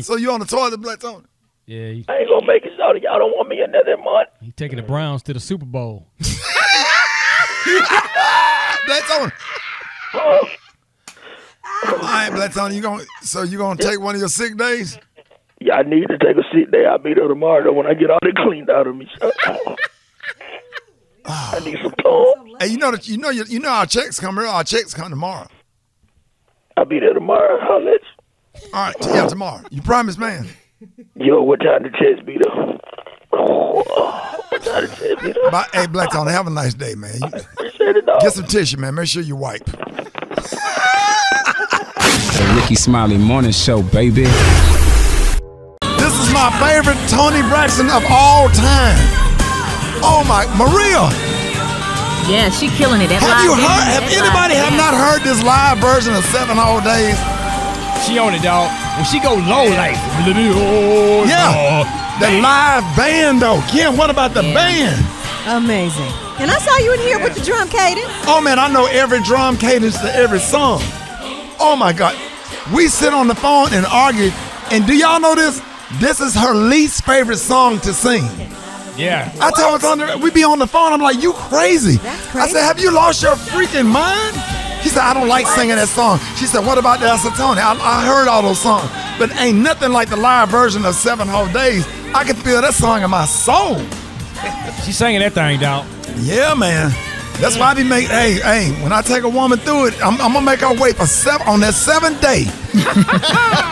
So you on the toilet, Black Tony? Yeah. I ain't gonna make it, shawty. Y'all don't want me another month. He taking the Browns to the Super Bowl. Black Tony. All right, Blackstone, you gonna take one of your sick days? Yeah, I need to take a sick day. I'll be there tomorrow though, when I get all that cleaned out of me. I need some time. Hey, you know our checks come early. Our checks come tomorrow. I'll be there tomorrow. I'll let you. All right, yeah, tomorrow. You promise, man? Yo, what time the checks be there? What time the checks be there? Hey, Blackstone, have a nice day, man. Get some tissue, man. Make sure you wipe. The Rickey Smiley Morning Show, baby. This is my favorite Toni Braxton of all time. Oh my, Maria. Yeah, she killing it. Have anybody have not heard this live version of 7 Whole Days? She on it, dog. When she go low, like, yeah, the live band though. Kim, what about the band? Amazing. And I saw you in here with the drum cadence. Oh man, I know every drum cadence to every song. Oh my God. We sit on the phone and argue, and do y'all know this? This is her least favorite song to sing. Yeah. I told her, we be on the phone, I'm like, you crazy. That's crazy. I said, have you lost your freaking mind? She said, I don't like singing that song. She said, what about that? I said, Toni, I heard all those songs, but ain't nothing like the live version of 7 Whole Days. I can feel that song in my soul. She singing that thing, dog. Yeah, man. That's why I be making, hey, when I take a woman through it, I'm going to make her wait for on that 7th day.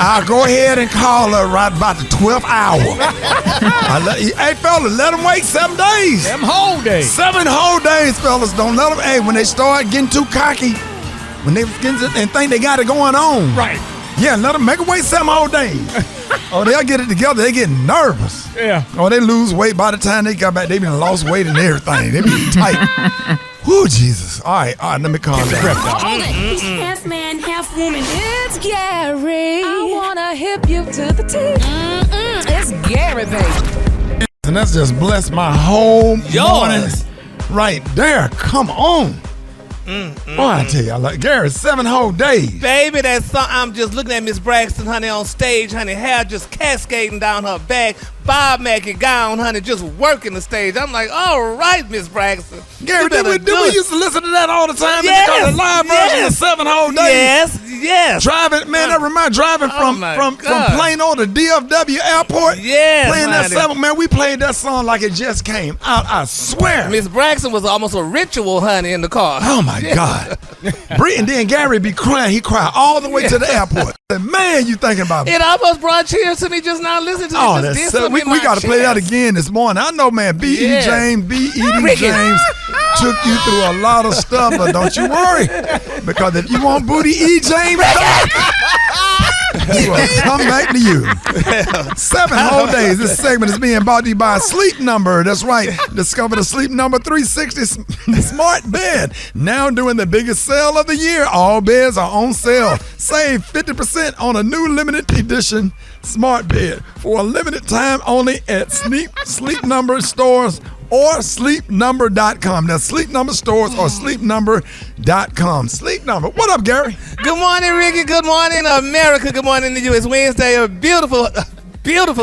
I'll go ahead and call her right about the 12th hour. Hey, fellas, let them wait 7 days. 7 whole days. 7 whole days, fellas. Don't let them, when they start getting too cocky, when they get and think they got it going on. Right. Yeah, let them make them wait 7 whole days. Oh, they'll get it together. They get nervous. Yeah. Oh, they lose weight by the time they got back. They been lost weight and everything. They be tight. Whoo, Jesus. All right, let me calm down. Hold it. He's half man, half woman. It's Gary. I wanna hip you to the teeth. It's Gary, baby. And that's just blessed my whole morning right there. Come on. Boy, I tell you, I like Gary, 7 whole days. Baby, that song, I'm just looking at Miss Braxton, honey, on stage, honey, hair just cascading down her back, Bob Mackie gown, honey, just working the stage. I'm like, all right, Miss Braxton. Gary, did we used to listen to that all the time? Yes, the live version of 7 whole days. Yes. Driving, man, that reminds driving from Plano to DFW Airport. Yes, playing that honey. 7, man, we played that song like it just came out, I swear. Miss Braxton was almost a ritual, honey, in the car. Oh, my God. And then Gary be crying. He cried all the way to the airport. Man, you thinking about me. It almost brought tears to me just now listening to it. Oh, that's so, we got to play that again this morning. I know, man, B.E.D. James took you through a lot of stuff, but don't you worry. Because if you want Booty E. James back, he will come back to you. 7 whole days. This segment is being brought to you by Sleep Number. That's right. Discover the Sleep Number 360 smart bed. Now doing the biggest sale of the year. All beds are on sale. Save 50% on a new limited edition smart bed for a limited time only at Sleep Number stores or sleepnumber.com. That's Sleep Number stores or sleepnumber.com. Sleep Number. What up, Gary? Good morning, Ricky. Good morning, America. Good morning to you. It's Wednesday, a beautiful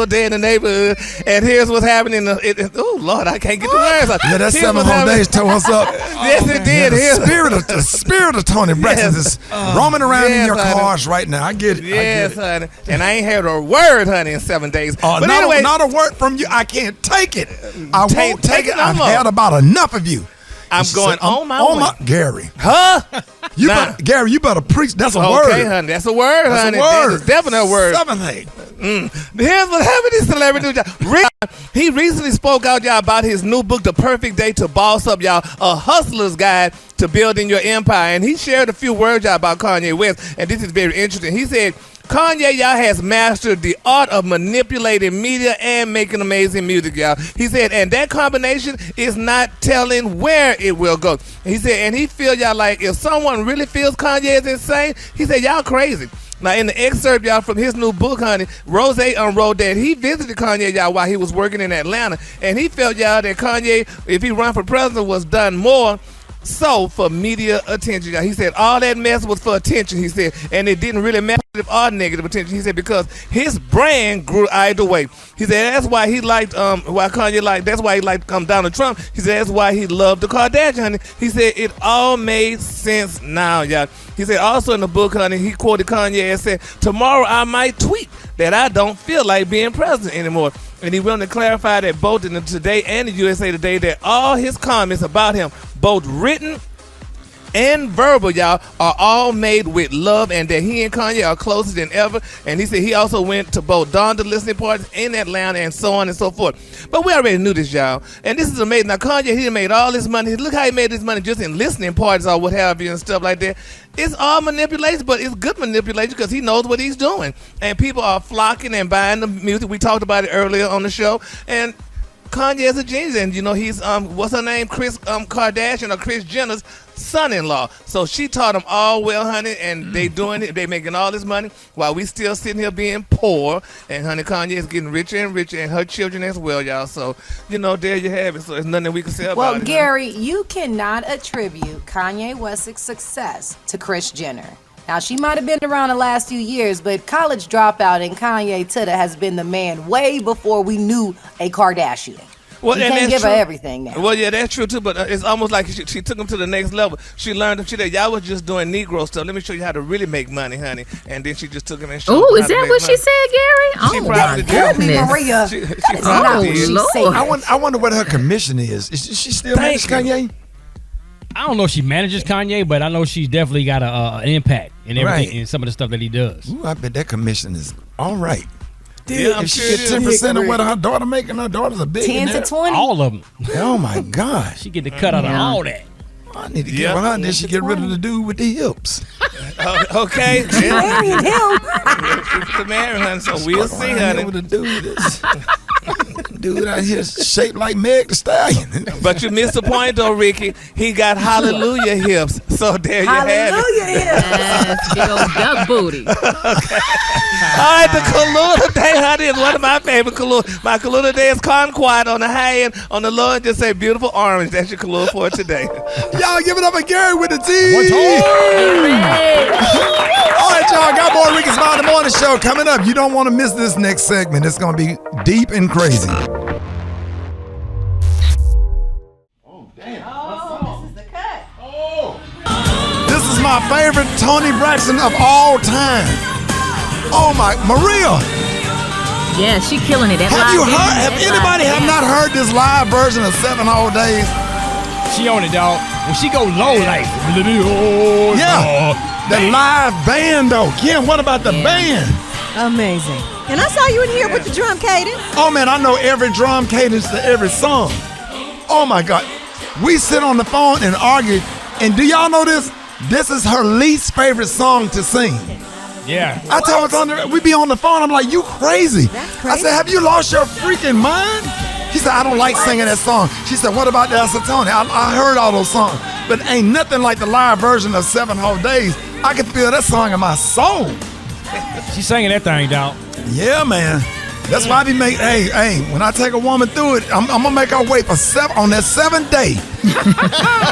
day in the neighborhood. And here's what's happening. Oh, Lord, I can't get the words out. Yeah, that 7 whole days tore us up. Yes, it did. Yeah, the spirit of Toni Braxton is roaming around in your cars right now. I get it. Yes, honey. And I ain't heard a word, honey, in 7 days. But anyway, not a word from you. I can't take it. I won't take it. No I've more. had about enough of you. I'm going on my way. Gary. Huh? Gary, you better preach. That's a word. Okay, honey. That's a word, honey. That is definitely a word. 7 days. Here's what happened to celebrity news, y'all. He recently spoke out, y'all, about his new book, The Perfect Day to Boss Up, y'all, a hustler's guide to building your empire. And he shared a few words, y'all, about Kanye West, and this is very interesting. He said, Kanye, y'all, has mastered the art of manipulating media and making amazing music, y'all. He said, and that combination is not telling where it will go. He said, and he feel, y'all, like if someone really feels Kanye is insane, he said, y'all crazy. Now, in the excerpt, y'all, from his new book, honey, Rose unrolled that he visited Kanye, y'all, while he was working in Atlanta, and he felt, y'all, that Kanye, if he run for president, was done more so for media attention. He said all that mess was for attention, he said, and it didn't really matter or negative attention. He said because his brand grew either way. He said that's why he liked why Kanye liked, that's why he liked Donald Trump. He said that's why he loved the Kardashians, honey. He said it all made sense now, y'all. He said also in the book, honey, he quoted Kanye and said, tomorrow I might tweet that I don't feel like being president anymore. And he wanted to clarify that both in the Today and the USA Today that all his comments about him, both written and verbal, y'all, are all made with love, and that he and Kanye are closer than ever. And he said he also went to both Donda listening parties in Atlanta and so on and so forth. But we already knew this, y'all. And this is amazing. Now, Kanye, he made all his money. Look how he made his money just in listening parties or what have you and stuff like that. It's all manipulation, but it's good manipulation because he knows what he's doing. And people are flocking and buying the music. We talked about it earlier on the show. And Kanye is a genius, and you know he's what's her name, Kris Kardashian or Kris Jenner's son-in-law. So she taught him all well, honey, and they doing it. They making all this money while we still sitting here being poor. And honey, Kanye is getting richer and richer, and her children as well, y'all. So you know, there you have it. So there's nothing that we can say about it. Well, Gary, you cannot attribute Kanye West's success to Kris Jenner. Now, she might have been around the last few years, but College Dropout and Kanye Titta has been the man way before we knew a Kardashian. Well, you can't give her everything now. Well, yeah, that's true too. But it's almost like she took him to the next level. She learned. She said, "Y'all was just doing Negro stuff. Let me show you how to really make money, honey." And then she just took him and showed him Oh, how is to that make what money. she said, Gary? She Oh, probably my did. goodness. Maria. She That is probably not what did. she said. I wonder what her commission is. Is she still managing Kanye? I don't know if she manages Kanye, but I know she's definitely got an impact in everything, Right. in some of the stuff that he does. Ooh, I bet that commission is all right. Yeah, I'm if she sure get it is. 10% of what her daughter making, her daughter's a big 10 to 20. All of them. Oh my God. She get the cut out of all that. I need to give her and then she get rid of the dude with the hips. Okay. She married him. She's to marry, honey. So we'll see, honey. What the dude is. Dude out here shaped like Meg the Stallion. But you missed the point, though, Ricky. He got hallelujah hips. So there you have it. Hallelujah hips. Big old duck booty. All right, the Kahlua today, honey, is one of my favorite Kahlua. My Kahlua today is Conquat on the high end. On the low end, just say beautiful orange. That's your Kahlua for today. Y'all give it up for Gary with the T. All right, y'all. Got more Rickey Smiley Morning Show coming up. You don't want to miss this next segment. It's going to be deep and crazy. This is my favorite Toni Braxton of all time. Oh my, Maria. Yeah, she killing it. That Have you live heard? video, Have that anybody live have not heard this live version of 7 Whole Days? She on it, dog. When she go low, like, Yeah, the live band though. Kim, what about the band? Amazing. And I saw you in here with the drum cadence. Oh man, I know every drum cadence to every song. Oh my God. We sit on the phone and argue, and do y'all know this? This is her least favorite song to sing. Yeah. I told her, we be on the phone, I'm like, you crazy. That's I crazy. said, have you lost your freaking mind? She said, I don't like singing that song. She said, what about the acetone? I heard all those songs, but ain't nothing like the live version of 7 Whole Days. I can feel that song in my soul. She's singing that thing, dog. Yeah, man. That's why I be making, hey, when I take a woman through it, I'm going to make her wait for on that 7th day.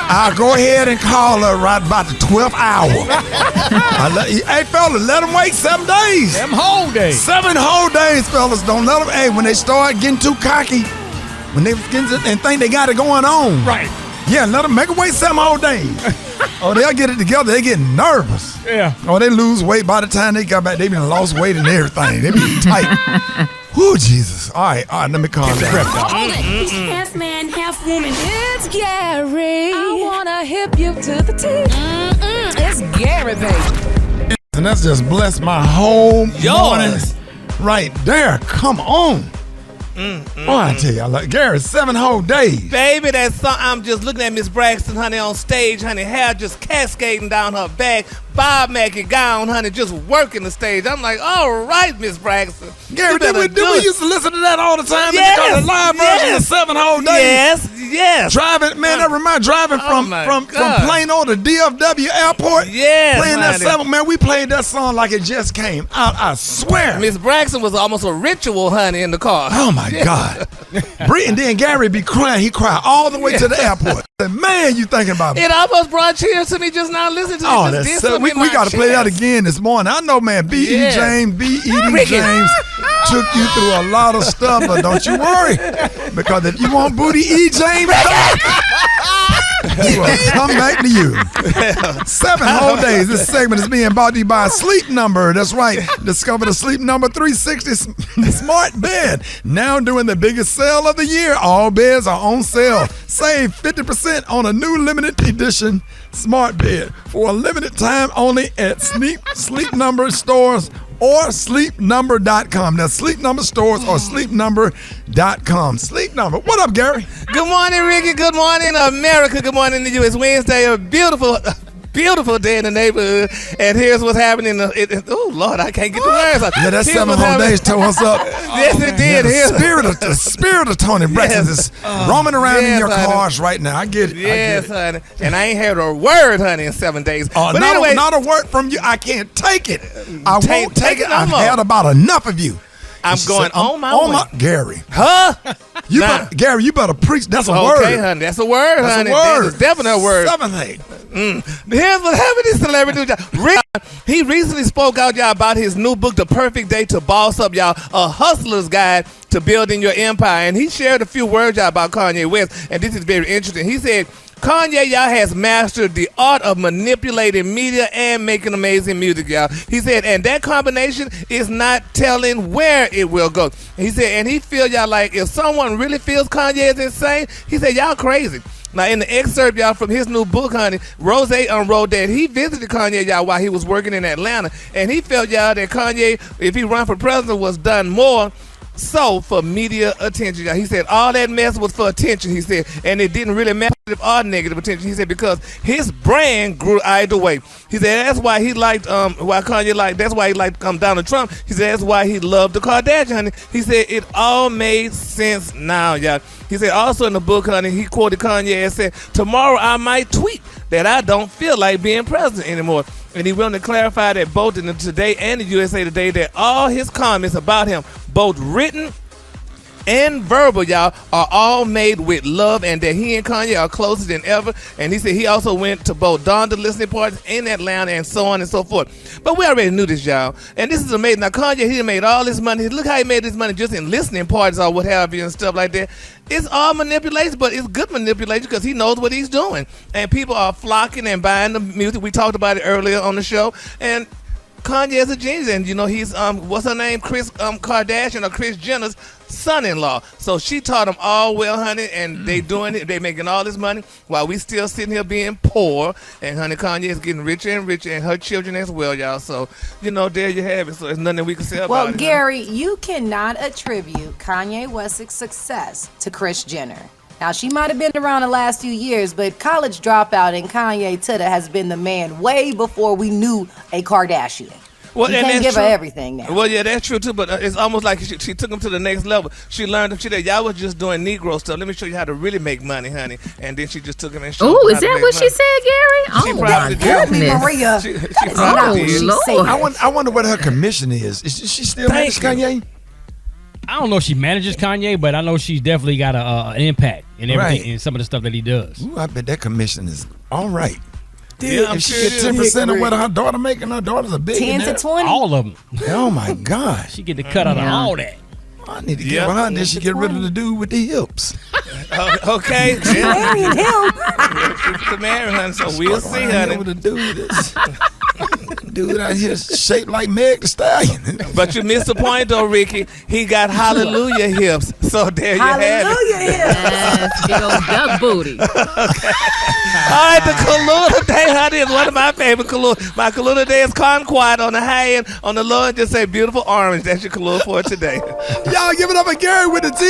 I'll go ahead and call her right about the 12th hour. Hey, fellas, let them wait 7 days. 7 whole days. 7 whole days, fellas. Don't let them, when they start getting too cocky, when they get and think they got it going on. Right. Yeah, let them make them wait 7 whole days. Oh, they'll get it together. They get nervous. Yeah. Oh, they lose weight by the time they got back. They been lost weight and everything. They be tight. Whoo, Jesus. All right, let me calm down. He's half man, half woman. It's Gary. I wanna hip you to the T. It's Gary, baby. And that's just blessed my whole morning Yours. right there. Come on. Oh, I tell you, I like Gary, 7 whole days. Baby, that song, I'm just looking at Miss Braxton, honey, on stage, honey, hair just cascading down her back, Bob Mackie gown, honey, just working the stage. I'm like, all right, Miss Braxton. Gary, you did better we do it. used to listen to that all the time? Yes, Because the live version of 7 whole days. Yes. Driving, man, that reminds driving from Plano to DFW Airport. Yes, Playing that honey. song, man. We played that song like it just came out. I swear. Miss Braxton was almost a ritual, honey, in the car. Oh my God. And then Gary be crying. He cried all the way to the airport. Man, you thinking about me. It almost brought tears to me just now listening to Oh, it. that's so, we got to play that again this morning. I know, man. B.E. Yes. James, B.E.D. Rickey. James took you through a lot of stuff, but don't you worry. Because if you want Booty E. James back, he will come back to you. 7 whole days. This segment is being brought to you by Sleep Number. That's right. Discover the Sleep Number 360 Smart Bed. Now doing the biggest sale of the year. All beds are on sale. Save 50% on a new limited edition smart bed for a limited time only at Sleep Number stores or sleepnumber.com. That's Sleep Number stores or sleepnumber.com. Sleep Number. What up, Gary? Good morning, Ricky. Good morning, America. Good morning to you. It's Wednesday, a beautiful day in the neighborhood. And here's what's happening. Oh, Lord, I can't get the words out. Yeah, that 7 whole days tore us up. Yes, it did. The spirit of Tony Braxton is roaming around in your cars right now. I get it. Yes, honey. And I ain't heard a word, honey, in 7 days. But anyway, not a word from you. I can't take it. I won't take it. no I've more. had about enough of you. I'm going on my way. Gary. Huh? Gary, you better preach. That's a word. Okay, honey. That's a word, honey. That is definitely a word. 7-8. Here's what happened in celebrity news, y'all. Rick, he recently spoke out, y'all, about his new book, The Perfect Day to Boss Up, y'all, a hustler's guide to building your empire. And he shared a few words, y'all, about Kanye West, and this is very interesting. He said, Kanye, y'all, has mastered the art of manipulating media and making amazing music, y'all. He said, and that combination is not telling where it will go. He said, and he feel, y'all, like if someone really feels Kanye is insane, he said, y'all crazy. Now, in the excerpt, y'all, from his new book, honey, Rose unwrote that he visited Kanye, y'all, while he was working in Atlanta, and he felt, y'all, that Kanye, if he run for president, was done more so for media attention. He said all that mess was for attention, he said, and it didn't really matter or negative attention. He said because his brand grew either way. He said that's why he liked that's why he liked Donald Trump. He said that's why he loved the Kardashian, honey. He said it all made sense now, y'all. He said also in the book, honey, he quoted Kanye and said, tomorrow I might tweet that I don't feel like being president anymore. And he wanted to clarify that both in the Today and the USA Today that all his comments about him, both written and verbal, y'all, are all made with love, and that he and Kanye are closer than ever. And he said he also went to both Donda listening parties in Atlanta and so on and so forth. But we already knew this, y'all. And this is amazing. Now, Kanye, he made all this money. Look how he made this money just in listening parties or what have you and stuff like that. It's all manipulation, but it's good manipulation because he knows what he's doing. And people are flocking and buying the music. We talked about it earlier on the show. And Kanye is a genius, and you know he's what's her name, Kris Kardashian or Kris Jenner's son-in-law. So she taught him all well, honey, and they doing it. They making all this money while we still sitting here being poor. And honey, Kanye is getting richer and richer, and her children as well, y'all. So you know, there you have it. So there's nothing we can say about it. Well, Gary, you cannot attribute Kanye West's success to Kris Jenner. Now, she might have been around the last few years, but College Dropout and Kanye Titta has been the man way before we knew a Kardashian. Well, you can't give her everything now. Well, yeah, that's true, too, but it's almost like she took him to the next level. She learned him. She said, y'all was just doing Negro stuff. Let me show you how to really make money, honey. And then she just took him and showed him Oh, is how to that make what money. she said, Gary? She Oh, probably my did. goodness. Maria. She That is probably not what did. she said. I wonder what her commission is. Is she still managing Kanye? I don't know if she manages Kanye, but I know she's definitely got an impact in everything, Right. in some of the stuff that he does. Ooh, I bet that commission is all right. Yeah, I'm if she sure get it is. 10% of what her daughter making, her daughter's a big 10 to 20. All of them. Oh my God. She get the cut out of all that. I need to get behind this. She get rid of the dude with the hips. Okay. She married him. To marry, honey, so we'll see, honey. With the dude is dude out here shaped like Meg the Stallion. But you missed the point, though, Ricky. He got hallelujah hips. So there you have it. Hallelujah hips. Yes, big old duck booty. All right, the Kahlua Day, honey, is one of my favorite Kahlua. My Kahlua Day is Conquad on the high end. On the low end, just say beautiful orange. That's your Kahlua for today. Y'all give it up for Gary with the T.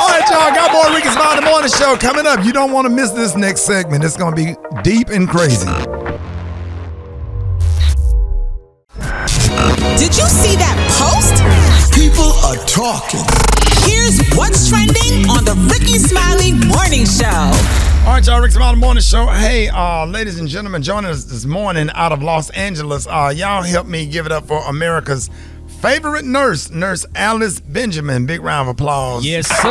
All right, y'all. Got more Rickey Smiley in the Morning Show coming up. You don't want to miss this next segment. It's going to be deep and crazy. Did you see that post? People are talking. Here's what's trending on the Rickey Smiley Morning Show. All right, y'all, Rickey Smiley Morning Show. Hey, ladies and gentlemen, joining us this morning out of Los Angeles. Y'all help me give it up for America's favorite nurse, Nurse Alice Benjamin. Big round of applause. Yes, sir.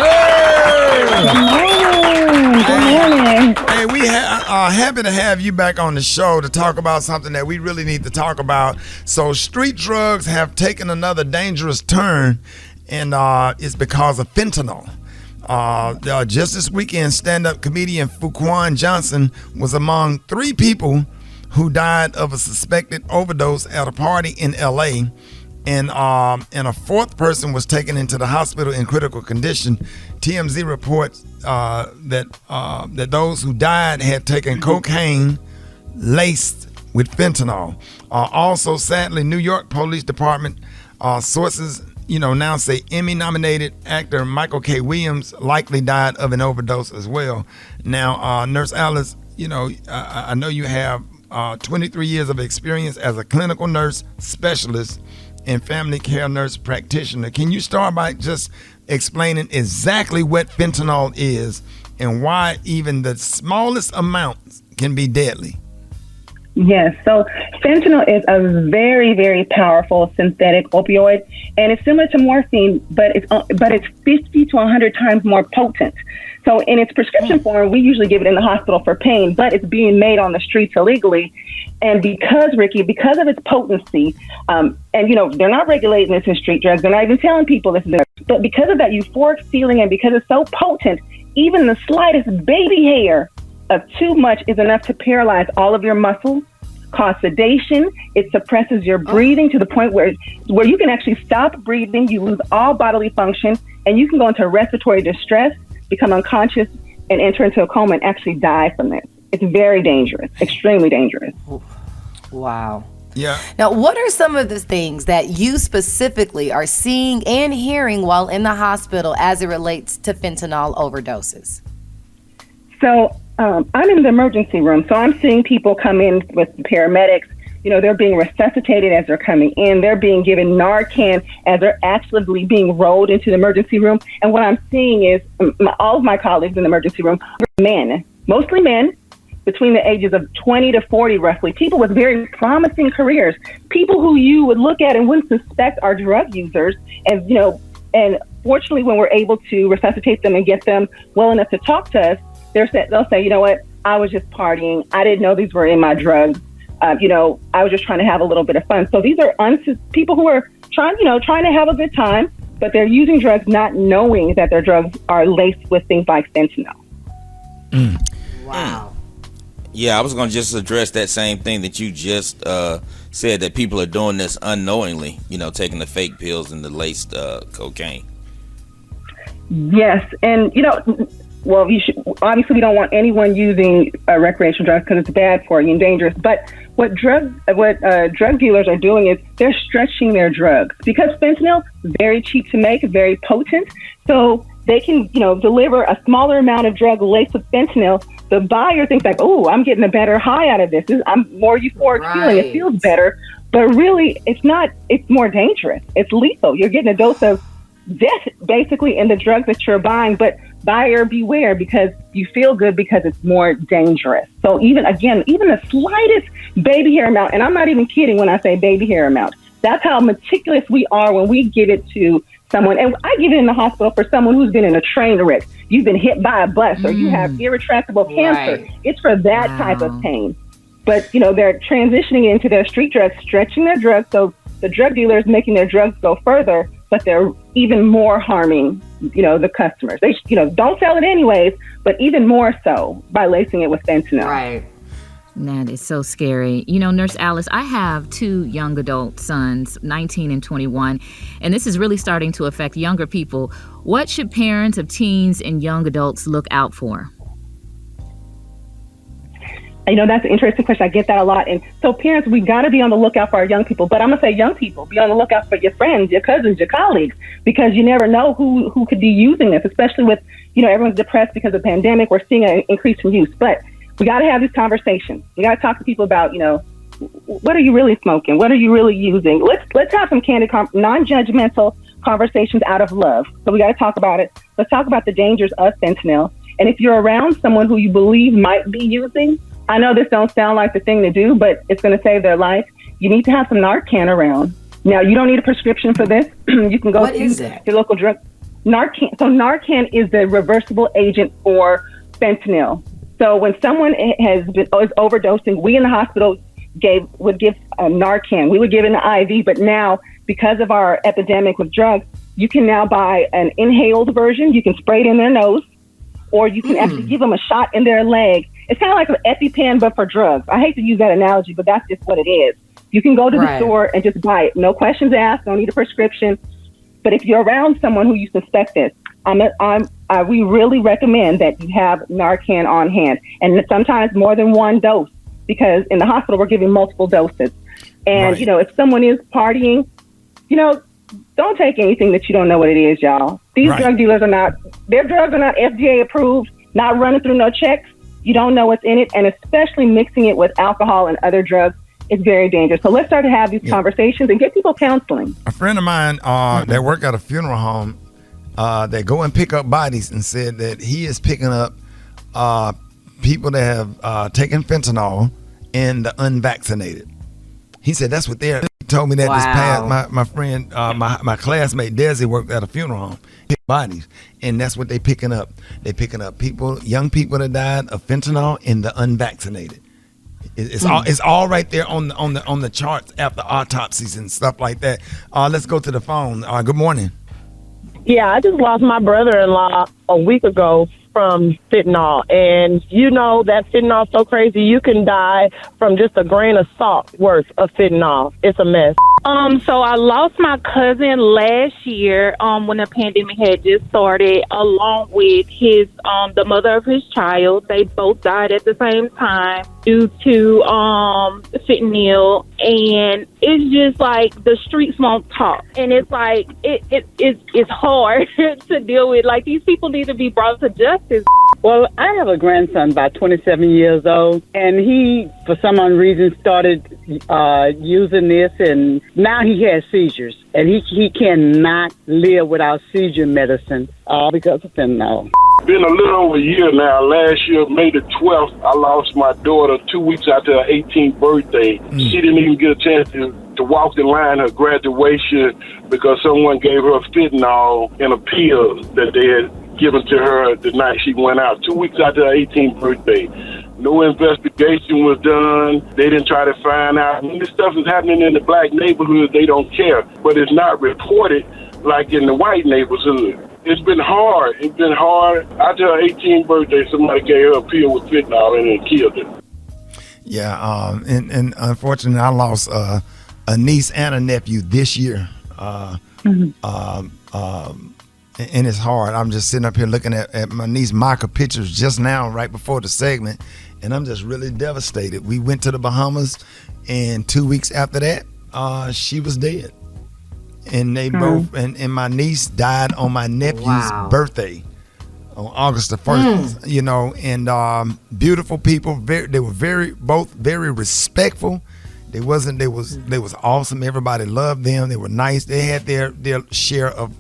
Good morning. Hey, we are happy to have you back on the show to talk about something that we really need to talk about. So street drugs have taken another dangerous turn, and it's because of fentanyl. Just this weekend, stand-up comedian Fuquan Johnson was among 3 people who died of a suspected overdose at a party in L.A., and a 4th person was taken into the hospital in critical condition. TMZ reports that those who died had taken cocaine laced with fentanyl. Also, sadly, New York Police Department sources now say Emmy-nominated actor Michael K. Williams likely died of an overdose as well. Now, Nurse Alice, I know you have 23 years of experience as a clinical nurse specialist and family care nurse practitioner. Can you start by just explaining exactly what fentanyl is and why even the smallest amounts can be deadly? Yes, so fentanyl is a very, very powerful synthetic opioid, and it's similar to morphine, but it's 50 to 100 times more potent. So in its prescription form, we usually give it in the hospital for pain, but it's being made on the streets illegally. And because of its potency, and they're not regulating this in street drugs, they're not even telling people this is it. But because of that euphoric feeling and because it's so potent, even the slightest baby hair of too much is enough to paralyze all of your muscles, cause sedation. It suppresses your breathing to the point where you can actually stop breathing, you lose all bodily function, and you can go into respiratory distress, become unconscious, and enter into a coma and actually die from this. It's very dangerous, extremely dangerous. Wow. Yeah. Now, what are some of the things that you specifically are seeing and hearing while in the hospital as it relates to fentanyl overdoses? So I'm in the emergency room, so I'm seeing people come in with paramedics. They're being resuscitated as they're coming in. They're being given Narcan as they're actively being rolled into the emergency room. And what I'm seeing is all of my colleagues in the emergency room are men, mostly men, between the ages of 20 to 40 roughly, people with very promising careers, people who you would look at and wouldn't suspect are drug users. And fortunately, when we're able to resuscitate them and get them well enough to talk to us, they'll say, you know what, I was just partying. I didn't know these were in my drugs. I was just trying to have a little bit of fun. So these are people who are trying to have a good time, but they're using drugs not knowing that their drugs are laced with things like fentanyl. Wow. Yeah, I was going to just address that same thing that you just said, that people are doing this unknowingly, taking the fake pills and the laced cocaine. Yes, and obviously we don't want anyone using recreational drugs because it's bad for you and dangerous. But what drug dealers are doing is they're stretching their drugs because fentanyl is very cheap to make, very potent. So they can, deliver a smaller amount of drug laced with fentanyl. The buyer thinks like, oh, I'm getting a better high out of this. I'm more euphoric feeling. It feels better. But really, it's not. It's more dangerous. It's lethal. You're getting a dose of death, basically, in the drugs that you're buying. But buyer beware, because you feel good because it's more dangerous. So even the slightest baby hair amount, and I'm not even kidding when I say baby hair amount, that's how meticulous we are when we give it to someone. And I give it in the hospital for someone who's been in a train wreck. You've been hit by a bus or you have irretractable cancer. Right. It's for that type of pain. But, they're transitioning into their street drugs, stretching their drugs. So the drug dealers making their drugs go further, but they're even more harming, the customers. They, don't sell it anyways, but even more so by lacing it with fentanyl. Right. That is so scary. Nurse Alice, I have 2 young adult sons, 19 and 21, and this is really starting to affect younger people. What should parents of teens and young adults look out for? That's an interesting question. I get that a lot. And so parents, we got to be on the lookout for our young people. But I'm going to say young people, be on the lookout for your friends, your cousins, your colleagues, because you never know who could be using this, especially with, everyone's depressed because of the pandemic. We're seeing an increase in use. But we got to have this conversation. We got to talk to people about, what are you really smoking? What are you really using? Let's have some candid, non-judgmental, conversations out of love. So we got to talk about it. Let's talk about the dangers of fentanyl. And if you're around someone who you believe might be using, I know this don't sound like the thing to do, but it's going to save their life. You need to have some Narcan around. Now, you don't need a prescription for this. You can go to your local drug. Narcan. So Narcan is the reversible agent for fentanyl. So when someone is overdosing, we in the hospital would give Narcan. We would give it an IV, but now because of our epidemic with drugs, you can now buy an inhaled version. You can spray it in their nose, or you can actually give them a shot in their leg. It's kind of like an EpiPen, but for drugs. I hate to use that analogy, but that's just what it is. You can go to the store and just buy it. No questions asked. Don't need a prescription. But if you're around someone who you suspect this, we really recommend that you have Narcan on hand, and sometimes more than one dose, because in the hospital we're giving multiple doses. And if someone is partying, don't take anything that you don't know what it is, y'all. These drug dealers their drugs are not FDA approved, not running through no checks. You don't know what's in it, and especially mixing it with alcohol and other drugs is very dangerous. So let's start to have these conversations and get people counseling. A friend of mine that work at a funeral home, they go and pick up bodies, and said that he is picking up people that have taken fentanyl and the unvaccinated. He said that's what they're. He told me that this past. My friend, my classmate Desi worked at a funeral home, pick bodies, and that's what they picking up. They picking up people, young people that died of fentanyl and the unvaccinated. It's all right there on the charts after autopsies and stuff like that. Let's go to the phone. Good morning. Yeah, I just lost my brother-in-law a week ago from fentanyl, and that fentanyl's so crazy you can die from just a grain of salt worth of fentanyl. It's a mess. So I lost my cousin last year when the pandemic had just started, along with the mother of his child. They both died at the same time due to fentanyl, and it's just like the streets won't talk, and it's like it's hard to deal with. Like, these people need to be brought to justice. Well, I have a grandson about 27 years old, and he, for some reason, started using this, and now he has seizures, and he cannot live without seizure medicine because of fentanyl. Been a little over a year now. Last year, May the 12th, I lost my daughter 2 weeks after her 18th birthday. She didn't even get a chance to walk the line, her graduation, because someone gave her fentanyl in a pill that they had given to her the night she went out, 2 weeks after her 18th birthday. No investigation was done. They didn't try to find out. When this stuff is happening in the black neighborhood, they don't care. But it's not reported like in the white neighborhood. It's been hard. It's been hard. After her 18th birthday, somebody gave her a pill with fentanyl and it killed her. Yeah, and unfortunately, I lost a niece and a nephew this year. And it's hard. I'm just sitting up here looking at my niece Micah pictures just now, right before the segment, and I'm just really devastated. We went to the Bahamas, and 2 weeks after that, she was dead. And they both, and my niece died on my nephew's birthday, on August the 1st. And beautiful people. They were both very respectful. They was awesome. Everybody loved them. They were nice. They had their share of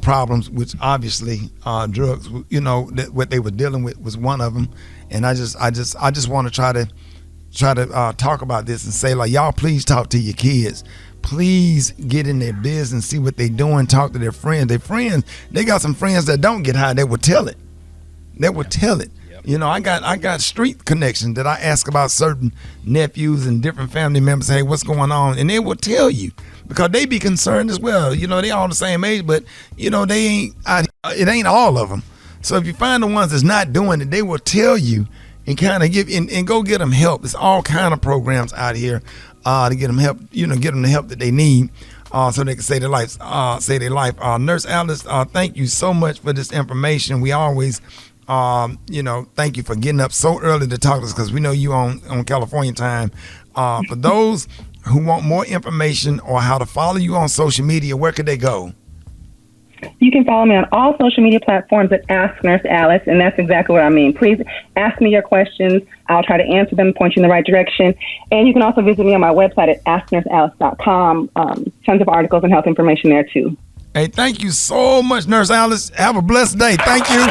problems, which obviously drugs, what they were dealing with was one of them. And I just want to try to talk about this and say, like, y'all, please talk to your kids. Please get in their business, see what they doing, talk to their friends. They got some friends that don't get high. They will tell it. Yep. I got street connections that I ask about certain nephews and different family members. Hey, what's going on? And they will tell you, because they be concerned as well. They all the same age, but they ain't. It ain't all of them. So if you find the ones that's not doing it, they will tell you and kind of give and go get them help. There's all kind of programs out here to get them help. Get them the help that they need. So they can save their life. Nurse Alice, thank you so much for this information. We always, thank you for getting up so early to talk to us, because we know you on California time. For those who want more information or how to follow you on social media, where could they go? You can follow me on all social media platforms at Ask Nurse Alice, and that's exactly what I mean. Please ask me your questions. I'll try to answer them, point you in the right direction. And you can also visit me on my website at asknursealice.com. Tons of articles and health information there, too. Hey, thank you so much, Nurse Alice. Have a blessed day. Thank you.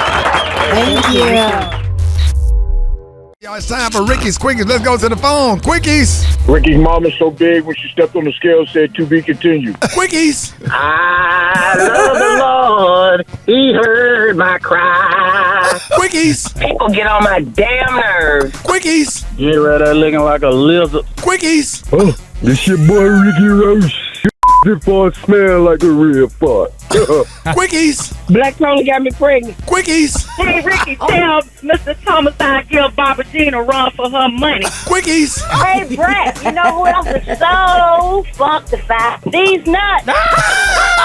Thank you. Y'all, it's time for Rickey's Quickies. Let's go to the phone. Quickies. Ricky's mama's so big when she stepped on the scale said to be continued. Quickies. I love the Lord. He heard my cry. Quickies. People get on my damn nerves. Quickies. Get right there looking like a lizard. Quickies. Oh, this your boy Ricky Rose. This fart smell like a real fart. Quickies. Black Tony got me pregnant. Quickies. Hey, Ricky, tell Mr. Thomas I give Barbara Jean a run for her money. Quickies. Hey, Brett, you know who else is so fucked-ified? These nuts.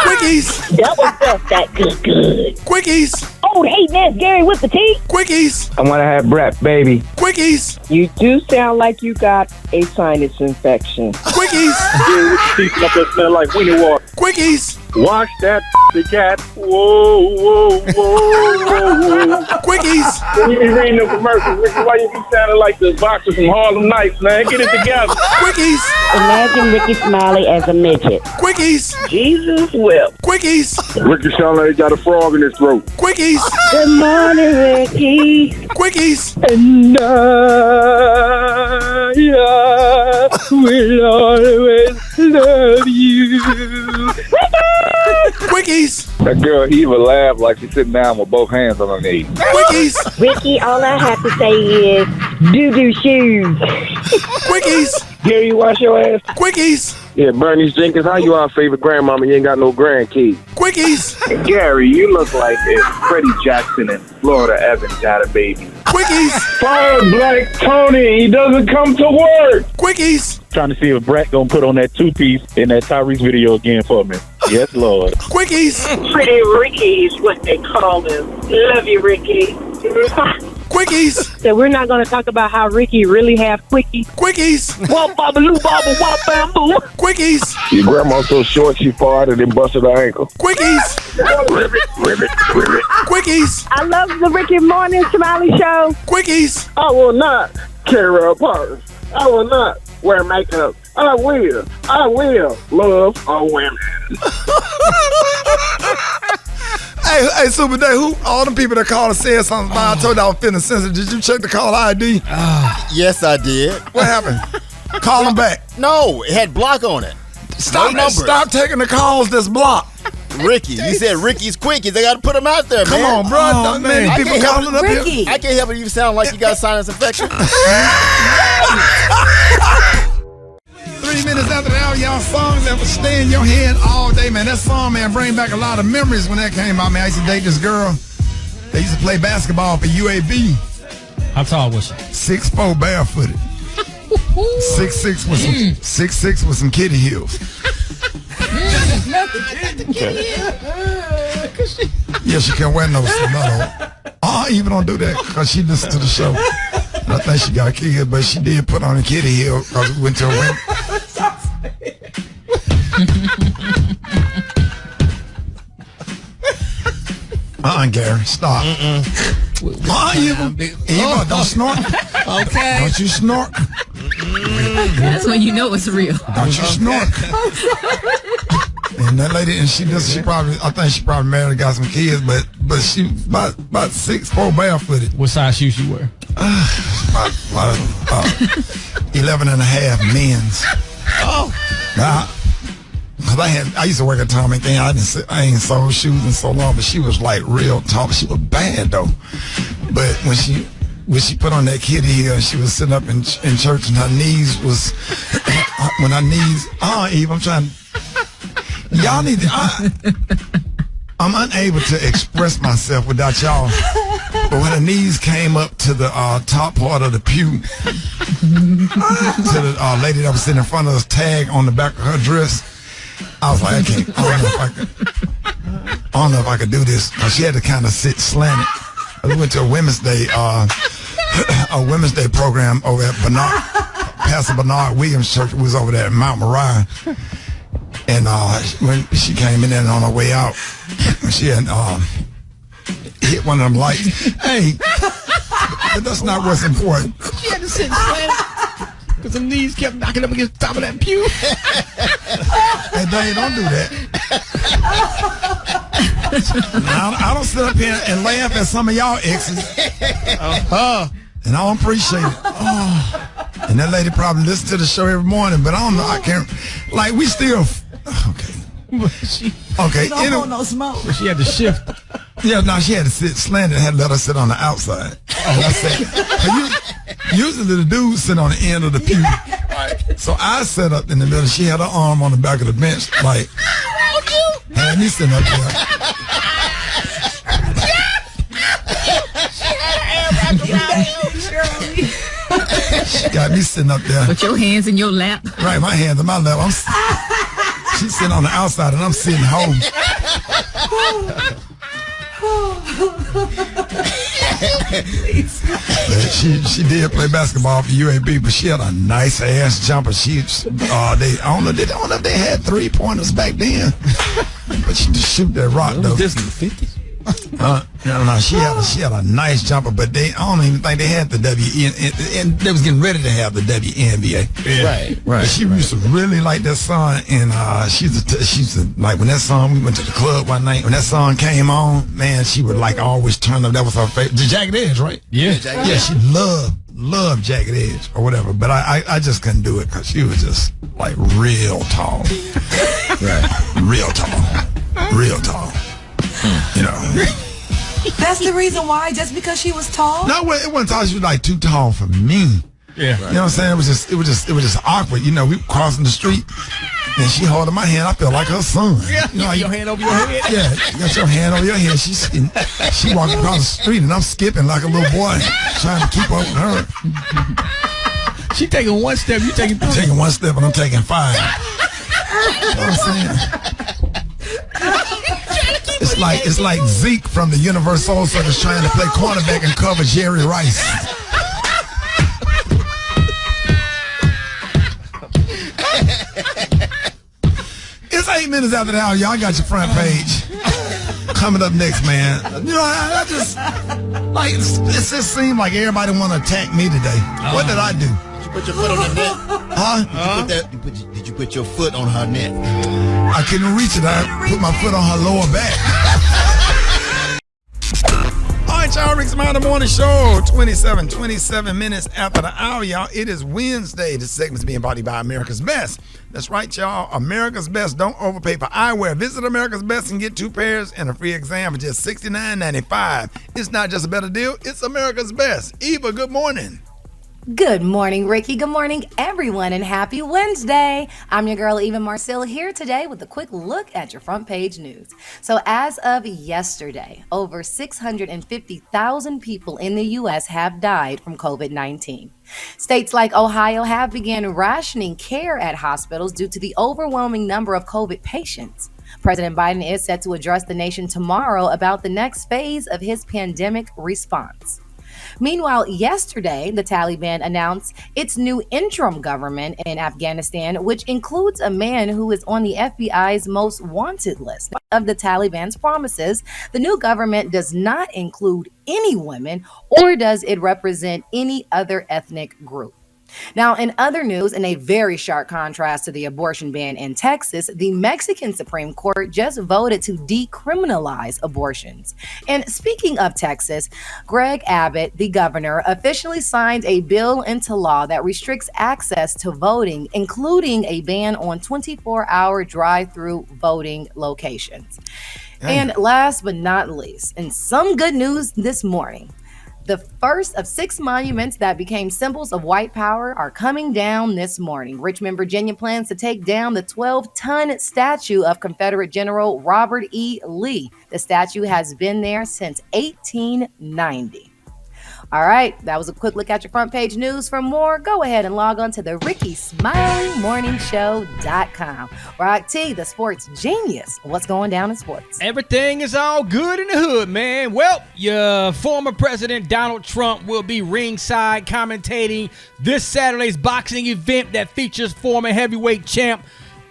Quickies. Double stuff that good. Quickies. Oh, hey, that's Gary with the tea. Quickies. I want to have Brett, baby. Quickies. You do sound like you got a sinus infection. Quickies. Gary with the teeth up that smell like weenie water. Quickies. Wash that cat. Whoa, whoa, whoa, whoa, whoa. Quickies. You be reading the commercials, Ricky. Why you be sounding like the boxer from Harlem Nights, man? Get it together. Quickies. Imagine Rickey Smiley as a midget. Quickies. Jesus whip. Quickies. Ricky sound like he got a frog in his throat. Quickies. Good morning, Ricky. Quickies. And I will always love you. Quickies. That girl Eva laughed like she's sitting down with both hands on her knees. Quickies. Ricky, all I have to say is doo-doo shoes. Quickies. Gary, you wash your ass? Quickies. Yeah, Bernice Jenkins, how you our favorite grandmama? You ain't got no grandkids. Quickies. Gary, you look like if Freddie Jackson and Florida Evans had a baby. Quickies. Fire Black Tony, he doesn't come to work. Quickies. Trying to see if Brett gonna put on that two-piece in that Tyrese video again for me. Yes, Lord. Quickies. Pretty Ricky is what they call him. Love you, Ricky. Quickies. So we're not going to talk about how Ricky really have quickies. Quickies. Wop, babaloo, bobble, wop, bamboo. Quickies. Your grandma's so short she farted and busted her ankle. Quickies. Ribbit. Quickies. I love the Ricky Morning Smiley Show. Quickies. I will not carry a purse. I will not wear makeup. I will love all women. Hey, Super Day, who all the people that called and said something about I told you I was feeling sensitive. Did you check the call ID? Yes, I did. What happened? Call them back. No, it had block on it. Stop taking the calls that's blocked. Ricky, you said Ricky's Quickies. They got to put them out there, Come man. on, bro. Many people calling up here. Ricky. I can't help it. You sound like you got a sinus infection. 3 minutes after the hour, y'all, songs that would stay in your head all day, man. That song, man, bring back a lot of memories when that came out, man. I used to date this girl. They used to play basketball for UAB. How tall was she? 6'4", barefooted. 6'6" with some kitty heels. Yeah, she can't wear no. Even don't do that because she listens to the show. And I think she got kids, but she did put on a kitty heel because we went to a wedding. Gary, stop. Eva, don't snort. Okay. Don't you snort. That's when you know it's real. Don't you snort. And that lady, and I think she probably married and got some kids, but she about 6'4", barefooted. What size shoes you wear? About 11 and a half men's. Oh. Cause I used to work at Tommy thing. I ain't sold shoes in so long, but she was like real tall. She was bad though. But when she put on that kitty heel, she was sitting up in church, and her knees was when her knees. Eve, I'm trying. Y'all need to. I'm unable to express myself without y'all. But when her knees came up to the top part of the pew, to the lady that was sitting in front of us, tag on the back of her dress, I was like, I don't know if I could do this. Cause she had to kind of sit slanted. We went to a Women's Day program over at Pastor Bernard Williams Church. We was over there at Mount Moriah. And when she came in there and on her way out, she had hit one of them lights. Hey, but that's not what's important. She had to sit slanted because her knees kept knocking up against the top of that pew. Hey, Dave, don't do that. Now, I don't sit up here and laugh at some of y'all exes. And I don't appreciate it. And that lady probably listens to the show every morning, but I don't know. I can't. Like, we still. Okay. Okay. You don't want no smoke. She had to shift. Yeah, no, she had to sit slanted and had to let her sit on the outside. And I said, usually the dudes sit on the end of the pew. So I sat up in the middle. She had her arm on the back of the bench, like, had me sitting up there. She got me sitting up there. Put your hands in your lap. Right, my hands in my lap. She's sitting on the outside and I'm sitting home. She did play basketball for UAB, but she had a nice ass jumper. I don't know if they had 3-pointers back then, but she just shoot that rock though. This in the 50s. No, she had a nice jumper, but I don't even think they had the and they was getting ready to have the WNBA. Yeah. Right. But she used to really like that song, and she's like when that song, we went to the club one night, when that song came on, man, she would like always turn up. That was her favorite. The Jagged Edge, right? Yeah. Yeah, she loved Jagged Edge or whatever, but I just couldn't do it because she was just like real tall. Right. Real tall. You know. That's the reason why, just because she was tall? No, it wasn't tall. She was like too tall for me. Yeah. You know what I'm saying? It was just awkward. You know, we crossing the street and she holding my hand. I felt like her son. Yeah. You know, like, your hand over your head. Yeah, you got your hand over your head. She walking across the street and I'm skipping like a little boy trying to keep up with her. She taking one step, you taking 3. I'm taking one step and I'm taking 5. You know what I'm saying? It's like Zeke from the Universal Soul Circus trying to play cornerback and cover Jerry Rice. It's 8 minutes after the hour. Y'all got your front page. Coming up next, man. You know, I just like it just seemed like everybody want to attack me today. What did I do? Did you put your foot on her neck? Huh? Did you put your foot on her neck? I couldn't reach it. I put my foot on her lower back. All right, y'all. Rickey Smiley Morning Show. 27 minutes after the hour, y'all. It is Wednesday. This segment's being brought to you by America's Best. That's right, y'all. America's Best. Don't overpay for eyewear. Visit America's Best and get 2 pairs and a free exam for just $69.95. It's not just a better deal. It's America's Best. Eva, good morning. Good morning, Ricky. Good morning, everyone, and happy Wednesday. I'm your girl, Eva Marcel, here today with a quick look at your front page news. So as of yesterday, over 650,000 people in the U.S. have died from COVID-19. States like Ohio have begun rationing care at hospitals due to the overwhelming number of COVID patients. President Biden is set to address the nation tomorrow about the next phase of his pandemic response. Meanwhile, yesterday, the Taliban announced its new interim government in Afghanistan, which includes a man who is on the FBI's most wanted list. Of the Taliban's promises, the new government does not include any women, or does it represent any other ethnic group. Now, in other news, in a very sharp contrast to the abortion ban in Texas, the Mexican Supreme Court just voted to decriminalize abortions. And speaking of Texas, Greg Abbott, the governor, officially signed a bill into law that restricts access to voting, including a ban on 24-hour drive-through voting locations. And last but not least, and some good news this morning, the first of 6 monuments that became symbols of white power are coming down this morning. Richmond, Virginia plans to take down the 12-ton statue of Confederate General Robert E. Lee. The statue has been there since 1890. All right, that was a quick look at your front page news. For more, go ahead and log on to the RickeySmileyMorningShow.com. Rock T, the sports genius. What's going down in sports? Everything is all good in the hood, man. Well, your former president Donald Trump will be ringside commentating this Saturday's boxing event that features former heavyweight champ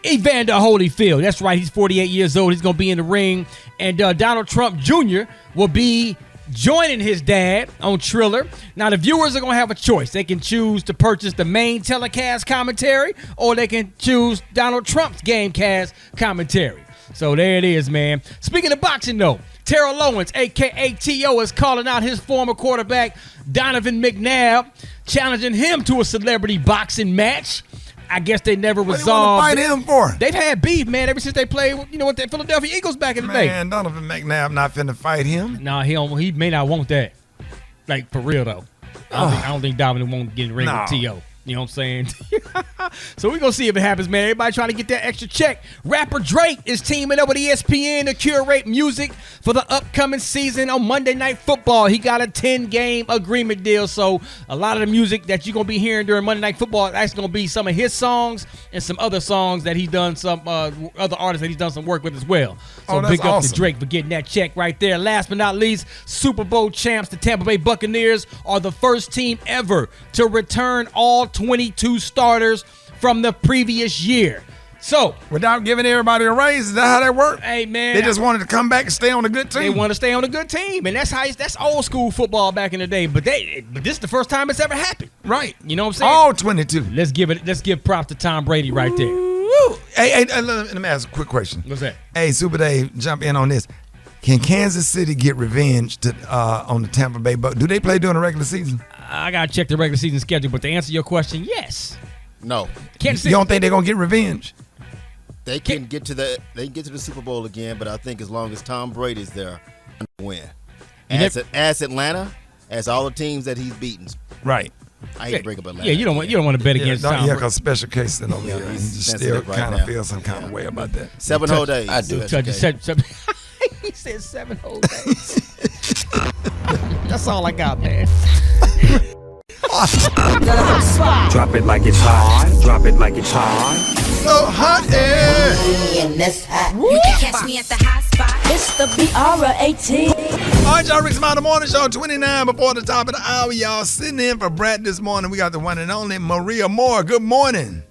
Evander Holyfield. That's right, he's 48 years old. He's going to be in the ring. And Donald Trump Jr. will be joining his dad on Triller. Now, the viewers are going to have a choice. They can choose to purchase the main telecast commentary, or they can choose Donald Trump's gamecast commentary. So there it is, man. Speaking of boxing, though, Terrell Owens, a.k.a. T.O., is calling out his former quarterback, Donovan McNabb, challenging him to a celebrity boxing match. I guess they never resolved. What do you want to fight him for? They've had beef, man, ever since they played, with the Philadelphia Eagles back in the day. Man, Donovan McNabb not finna fight him. Nah, he may not want that. Like, for real, though. I don't think Donovan won't get in the ring with T.O. You know what I'm saying? So we're going to see if it happens, man. Everybody trying to get that extra check. Rapper Drake is teaming up with ESPN to curate music for the upcoming season on Monday Night Football. He got a 10-game agreement deal. So a lot of the music that you're going to be hearing during Monday Night Football is actually going to be some of his songs and some other songs that he's done, some other artists that he's done some work with as well. So big up to Drake for getting that check right there. Last but not least, Super Bowl champs, the Tampa Bay Buccaneers, are the first team ever to return all 22 starters from the previous year. So, without giving everybody a raise, is that how that worked? Hey, man. They just wanted to come back and stay on a good team. They want to stay on a good team, and that's old school football back in the day. But this is the first time it's ever happened. Right. You know what I'm saying? All 22. Let's give props to Tom Brady right there. Woo. Hey, let me ask a quick question. What's that? Hey, Super Dave, jump in on this. Can Kansas City get revenge on the Tampa Bay Bucks? Do they play during the regular season? I got to check the regular season schedule, but to answer your question, yes. No. You don't think they're going to get revenge? They can get to the Super Bowl again, but I think as long as Tom Brady's there, they'll win. As Atlanta, as all the teams that he's beaten. Right. I hate to break up Atlanta. Yeah, you don't want to bet against Tom Brady. Yeah, because special case over here. He still kind of feels some kind of way about that. 7 whole days. I do. He said 7 whole days. That's all I got, man. Drop it like it's hot. Drop it like it's hot. So hot in this hot. You can catch me at the hot spot. It's the BR18. All right, y'all, Rickey Smiley Morning Show, 29 before the top of the hour, y'all. Sitting in for Brad this morning. We got the one and only Maria Moore. Good morning.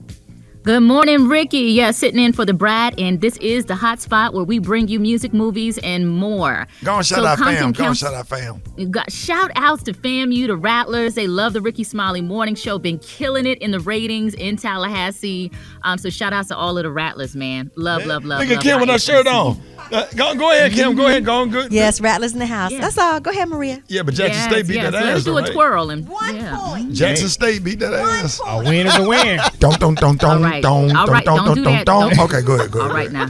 Good morning, Ricky. Yeah, sitting in for the Brad, and this is the hot spot where we bring you music, movies, and more. Go on, shout out fam. You got shout outs to FAMU, to Rattlers. They love the Rickey Smiley Morning Show. Been killing it in the ratings in Tallahassee. So shout outs to all of the Rattlers, man. Love. Look at Kim with her shirt on. Go ahead, Kim. Go ahead. Go on. Good. Yes, Rattlers in the house. Yeah. That's all. Go ahead, Maria. Yeah, but Jackson State beat that ass. Let's do a right? twirl and One point. Jackson State beat that ass. A win is a win. Don't. All right, don't do that. Don't. Okay, go ahead. All right now.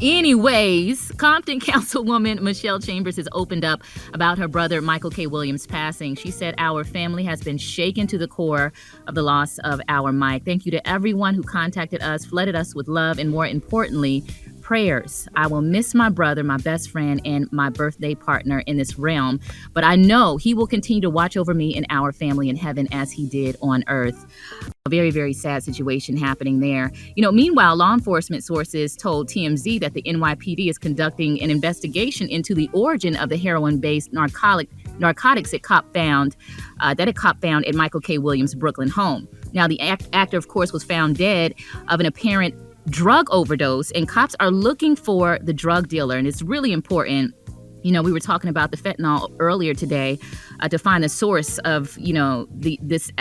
Anyways, Compton Councilwoman Michelle Chambers has opened up about her brother Michael K. Williams passing. She said, "Our family has been shaken to the core of the loss of our Mike. Thank you to everyone who contacted us, flooded us with love, and more importantly, prayers. I will miss my brother, my best friend, and my birthday partner in this realm, but I know he will continue to watch over me and our family in heaven as he did on earth." A very, very sad situation happening there. Meanwhile, law enforcement sources told TMZ that the NYPD is conducting an investigation into the origin of the heroin-based narcotics it cop found at Michael K. Williams' Brooklyn home. Now, the actor, of course, was found dead of an apparent drug overdose, and cops are looking for the drug dealer, and it's really important. We were talking about the fentanyl earlier today to find the source of, this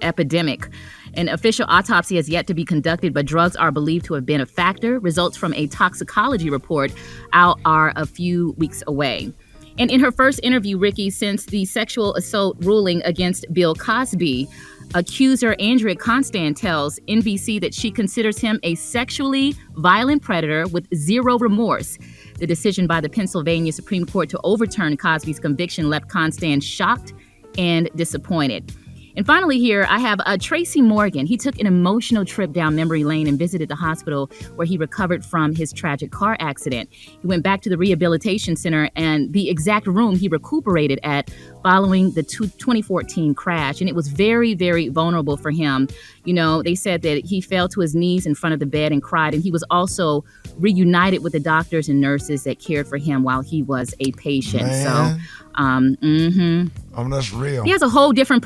epidemic. An official autopsy has yet to be conducted, but drugs are believed to have been a factor. Results from a toxicology report are a few weeks away. And in her first interview, Ricky, since the sexual assault ruling against Bill Cosby, accuser Andrea Constand tells NBC that she considers him a sexually violent predator with zero remorse. The decision by the Pennsylvania Supreme Court to overturn Cosby's conviction left Constand shocked and disappointed. And finally here, I have Tracy Morgan. He took an emotional trip down memory lane and visited the hospital where he recovered from his tragic car accident. He went back to the rehabilitation center and the exact room he recuperated at following the 2014 crash. And it was very, very vulnerable for him. They said that he fell to his knees in front of the bed and cried. And he was also reunited with the doctors and nurses that cared for him while he was a patient. Man. So, that's real. He has a whole different,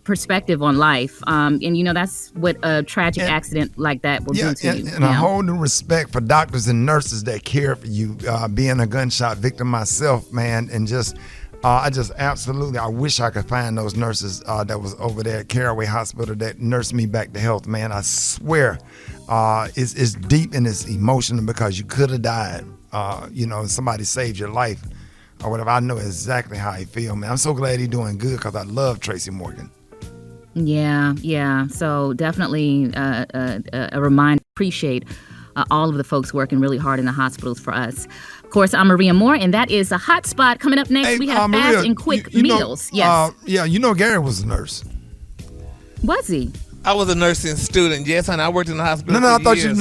perspective on life. And that's what a tragic accident like that will do to you. And a whole new respect for doctors and nurses that care for you. Being a gunshot victim myself, man, and just I just absolutely, I wish I could find those nurses that was over there at Caraway Hospital that nursed me back to health, man. I swear, it's deep and it's emotional because you could have died. Somebody saved your life or whatever. I know exactly how I feel, man. I'm so glad he's doing good because I love Tracy Morgan. Yeah. So definitely a reminder, appreciate all of the folks working really hard in the hospitals for us. Of course, I'm Maria Moore, and that is a hot spot. Coming up next, we have Maria, fast and quick meals. Yes. Gary was a nurse. Was he? I was a nursing student. Yes, honey. I worked in the hospital. No, I thought years.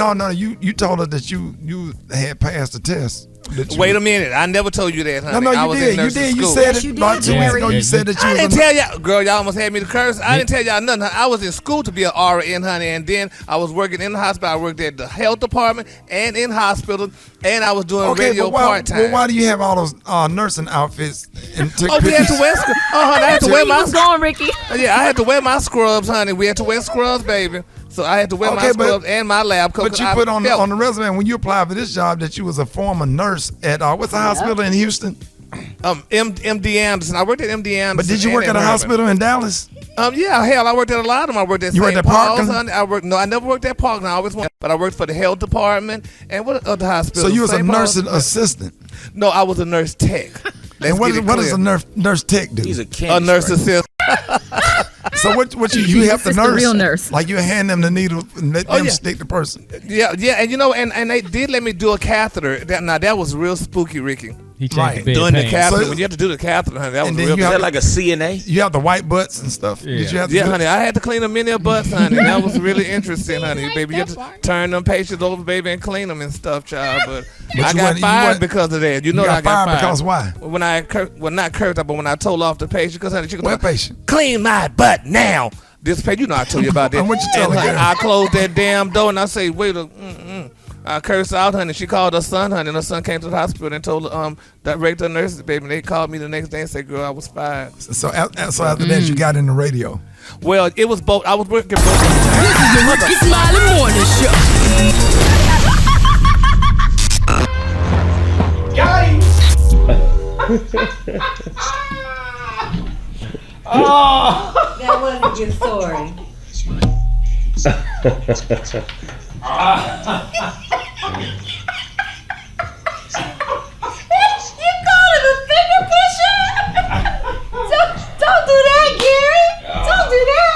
you told her that you had passed the test. Wait a minute. I never told you that, honey. No, I you was did. in nursing You school. said it about 2 weeks ago. You said that you I was didn't tell y'all. Girl, y'all almost had me to curse. I didn't tell y'all nothing. I was in school to be an RN, honey, and then I was working in the hospital. I worked at the health department and in hospital, and I was doing radio part-time. Well, why do you have all those nursing outfits? And we had to wear scrubs. Honey, I had to wear my... What's going, Ricky? Yeah, I had to wear my scrubs, honey. We had to wear scrubs, baby. So I had to wear my scrubs and my lab coat. But you put on the resume when you applied for this job that you was a former nurse at what's the hospital in Houston? MD Anderson. I worked at MD Anderson. But did you work at a hospital in Dallas? Yeah, hell, I worked at a lot of them. I worked at You St. worked at Paul's, Parkland? honey. I never worked at Parkland. I always went, but I worked for the health department and what other hospital? So you was a St. Paul's? nursing assistant? No, I was a nurse tech. And what does a nurse tech do? He's a nurse assistant. So what you have to It's nurse? the real nurse. Like you hand them the needle and let them stick the person. Yeah, and they did let me do a catheter. That was real spooky, Ricky. He changed the bed Doing the pain. catheter. When you have to do the catheter, honey, that was real. Is that like a CNA? You have the white butts and stuff. Yeah. Did you have to do honey, I had to clean them in their butts, honey. That was really interesting, honey. Baby, you have to turn them patients over, baby, and clean them and stuff, child. But I got fired because of that. You know I got fired because why? When not cursed, but when I told off the patient, because honey, she What patient? clean my butt now. This patient, I told you about that. And what you tell her? I closed that damn door and I say, wait a. I cursed out, honey. She called her son, honey, and her son came to the hospital and told that regular nurses, baby. And they called me the next day and said, "Girl, I was fired." So after that, you got in the radio. Well, it was both. I was working both. This is the Rickey Smiley Morning Show. Got him. That was a good story. You called him a finger pusher? Don't do that, Gary. Don't do that.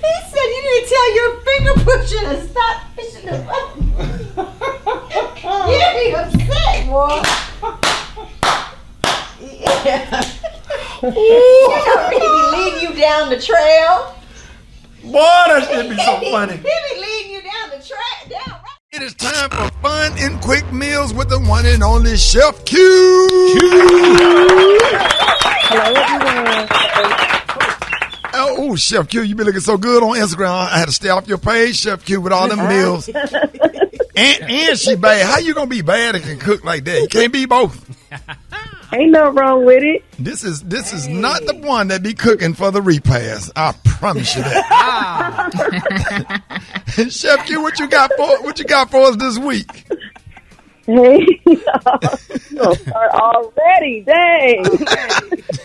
He said you need to tell your finger pusher to stop pushing the button. Gary upset, boy. Yeah. He be leading you down the trail. Boy, that should be so funny. He be leading you down the track, down. It is time for fun and quick meals with the one and only Chef Q. Hello, everyone. Oh, Chef Q, you been looking so good on Instagram. I had to stay off your page, Chef Q, with all them meals. And she bad. How you gonna be bad and can cook like that? You can't be both. Ain't nothing wrong with it. This is not the one that be cooking for the repast. I promise you that. Chef Q, what you got for us this week? Hey, you gonna start already? Dang.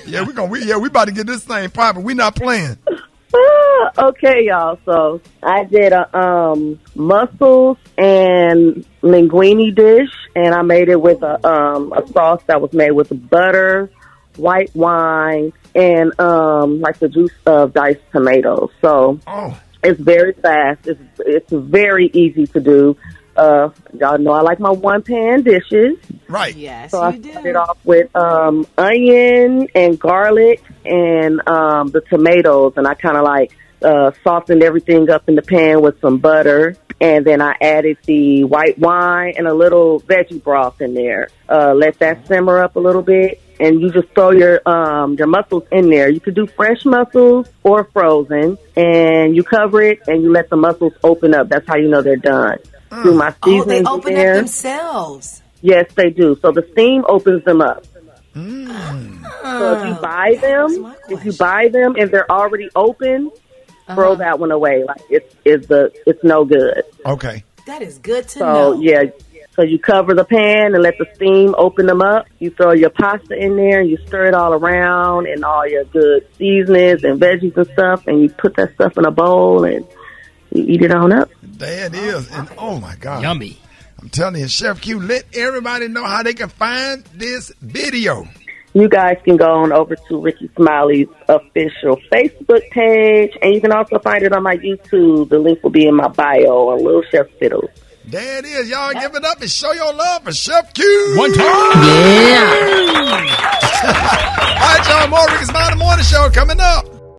Yeah, we about to get this thing popping. We not playing. Okay, y'all. So I did a mussels and linguine dish, and I made it with a sauce that was made with butter, white wine, and like the juice of diced tomatoes. So it's very fast. It's very easy to do. Y'all know I like my one pan dishes. Right. Yes, so I started off with onion and garlic and the tomatoes, and I kind of like softened everything up in the pan with some butter, and then I added the white wine and a little veggie broth in there. Let that simmer up a little bit, and you just throw your mussels in there. You could do fresh mussels or frozen, and you cover it and you let the mussels open up. That's how you know they're done. Do my seasonings they open in there. up themselves. Yes, they do. So the steam opens them up. So if you buy them and they're already open, throw that one away. Like it's no good. Okay. That is good to So know. yeah, So you cover the pan and let the steam open them up. You throw your pasta in there and you stir it all around and all your good seasonings and veggies and stuff. And you put that stuff in a bowl and you eat it on up. There it is. And oh my God. Yummy. I'm telling you, Chef Q, let everybody know how they can find this video. You guys can go on over to Rickey Smiley's official Facebook page, and you can also find it on my YouTube. The link will be in my bio on Little Chef Fiddles. There it is. Y'all give it up and show your love for Chef Q. One time. Yeah. All right, y'all. More Rickey Smiley Morning Show coming up.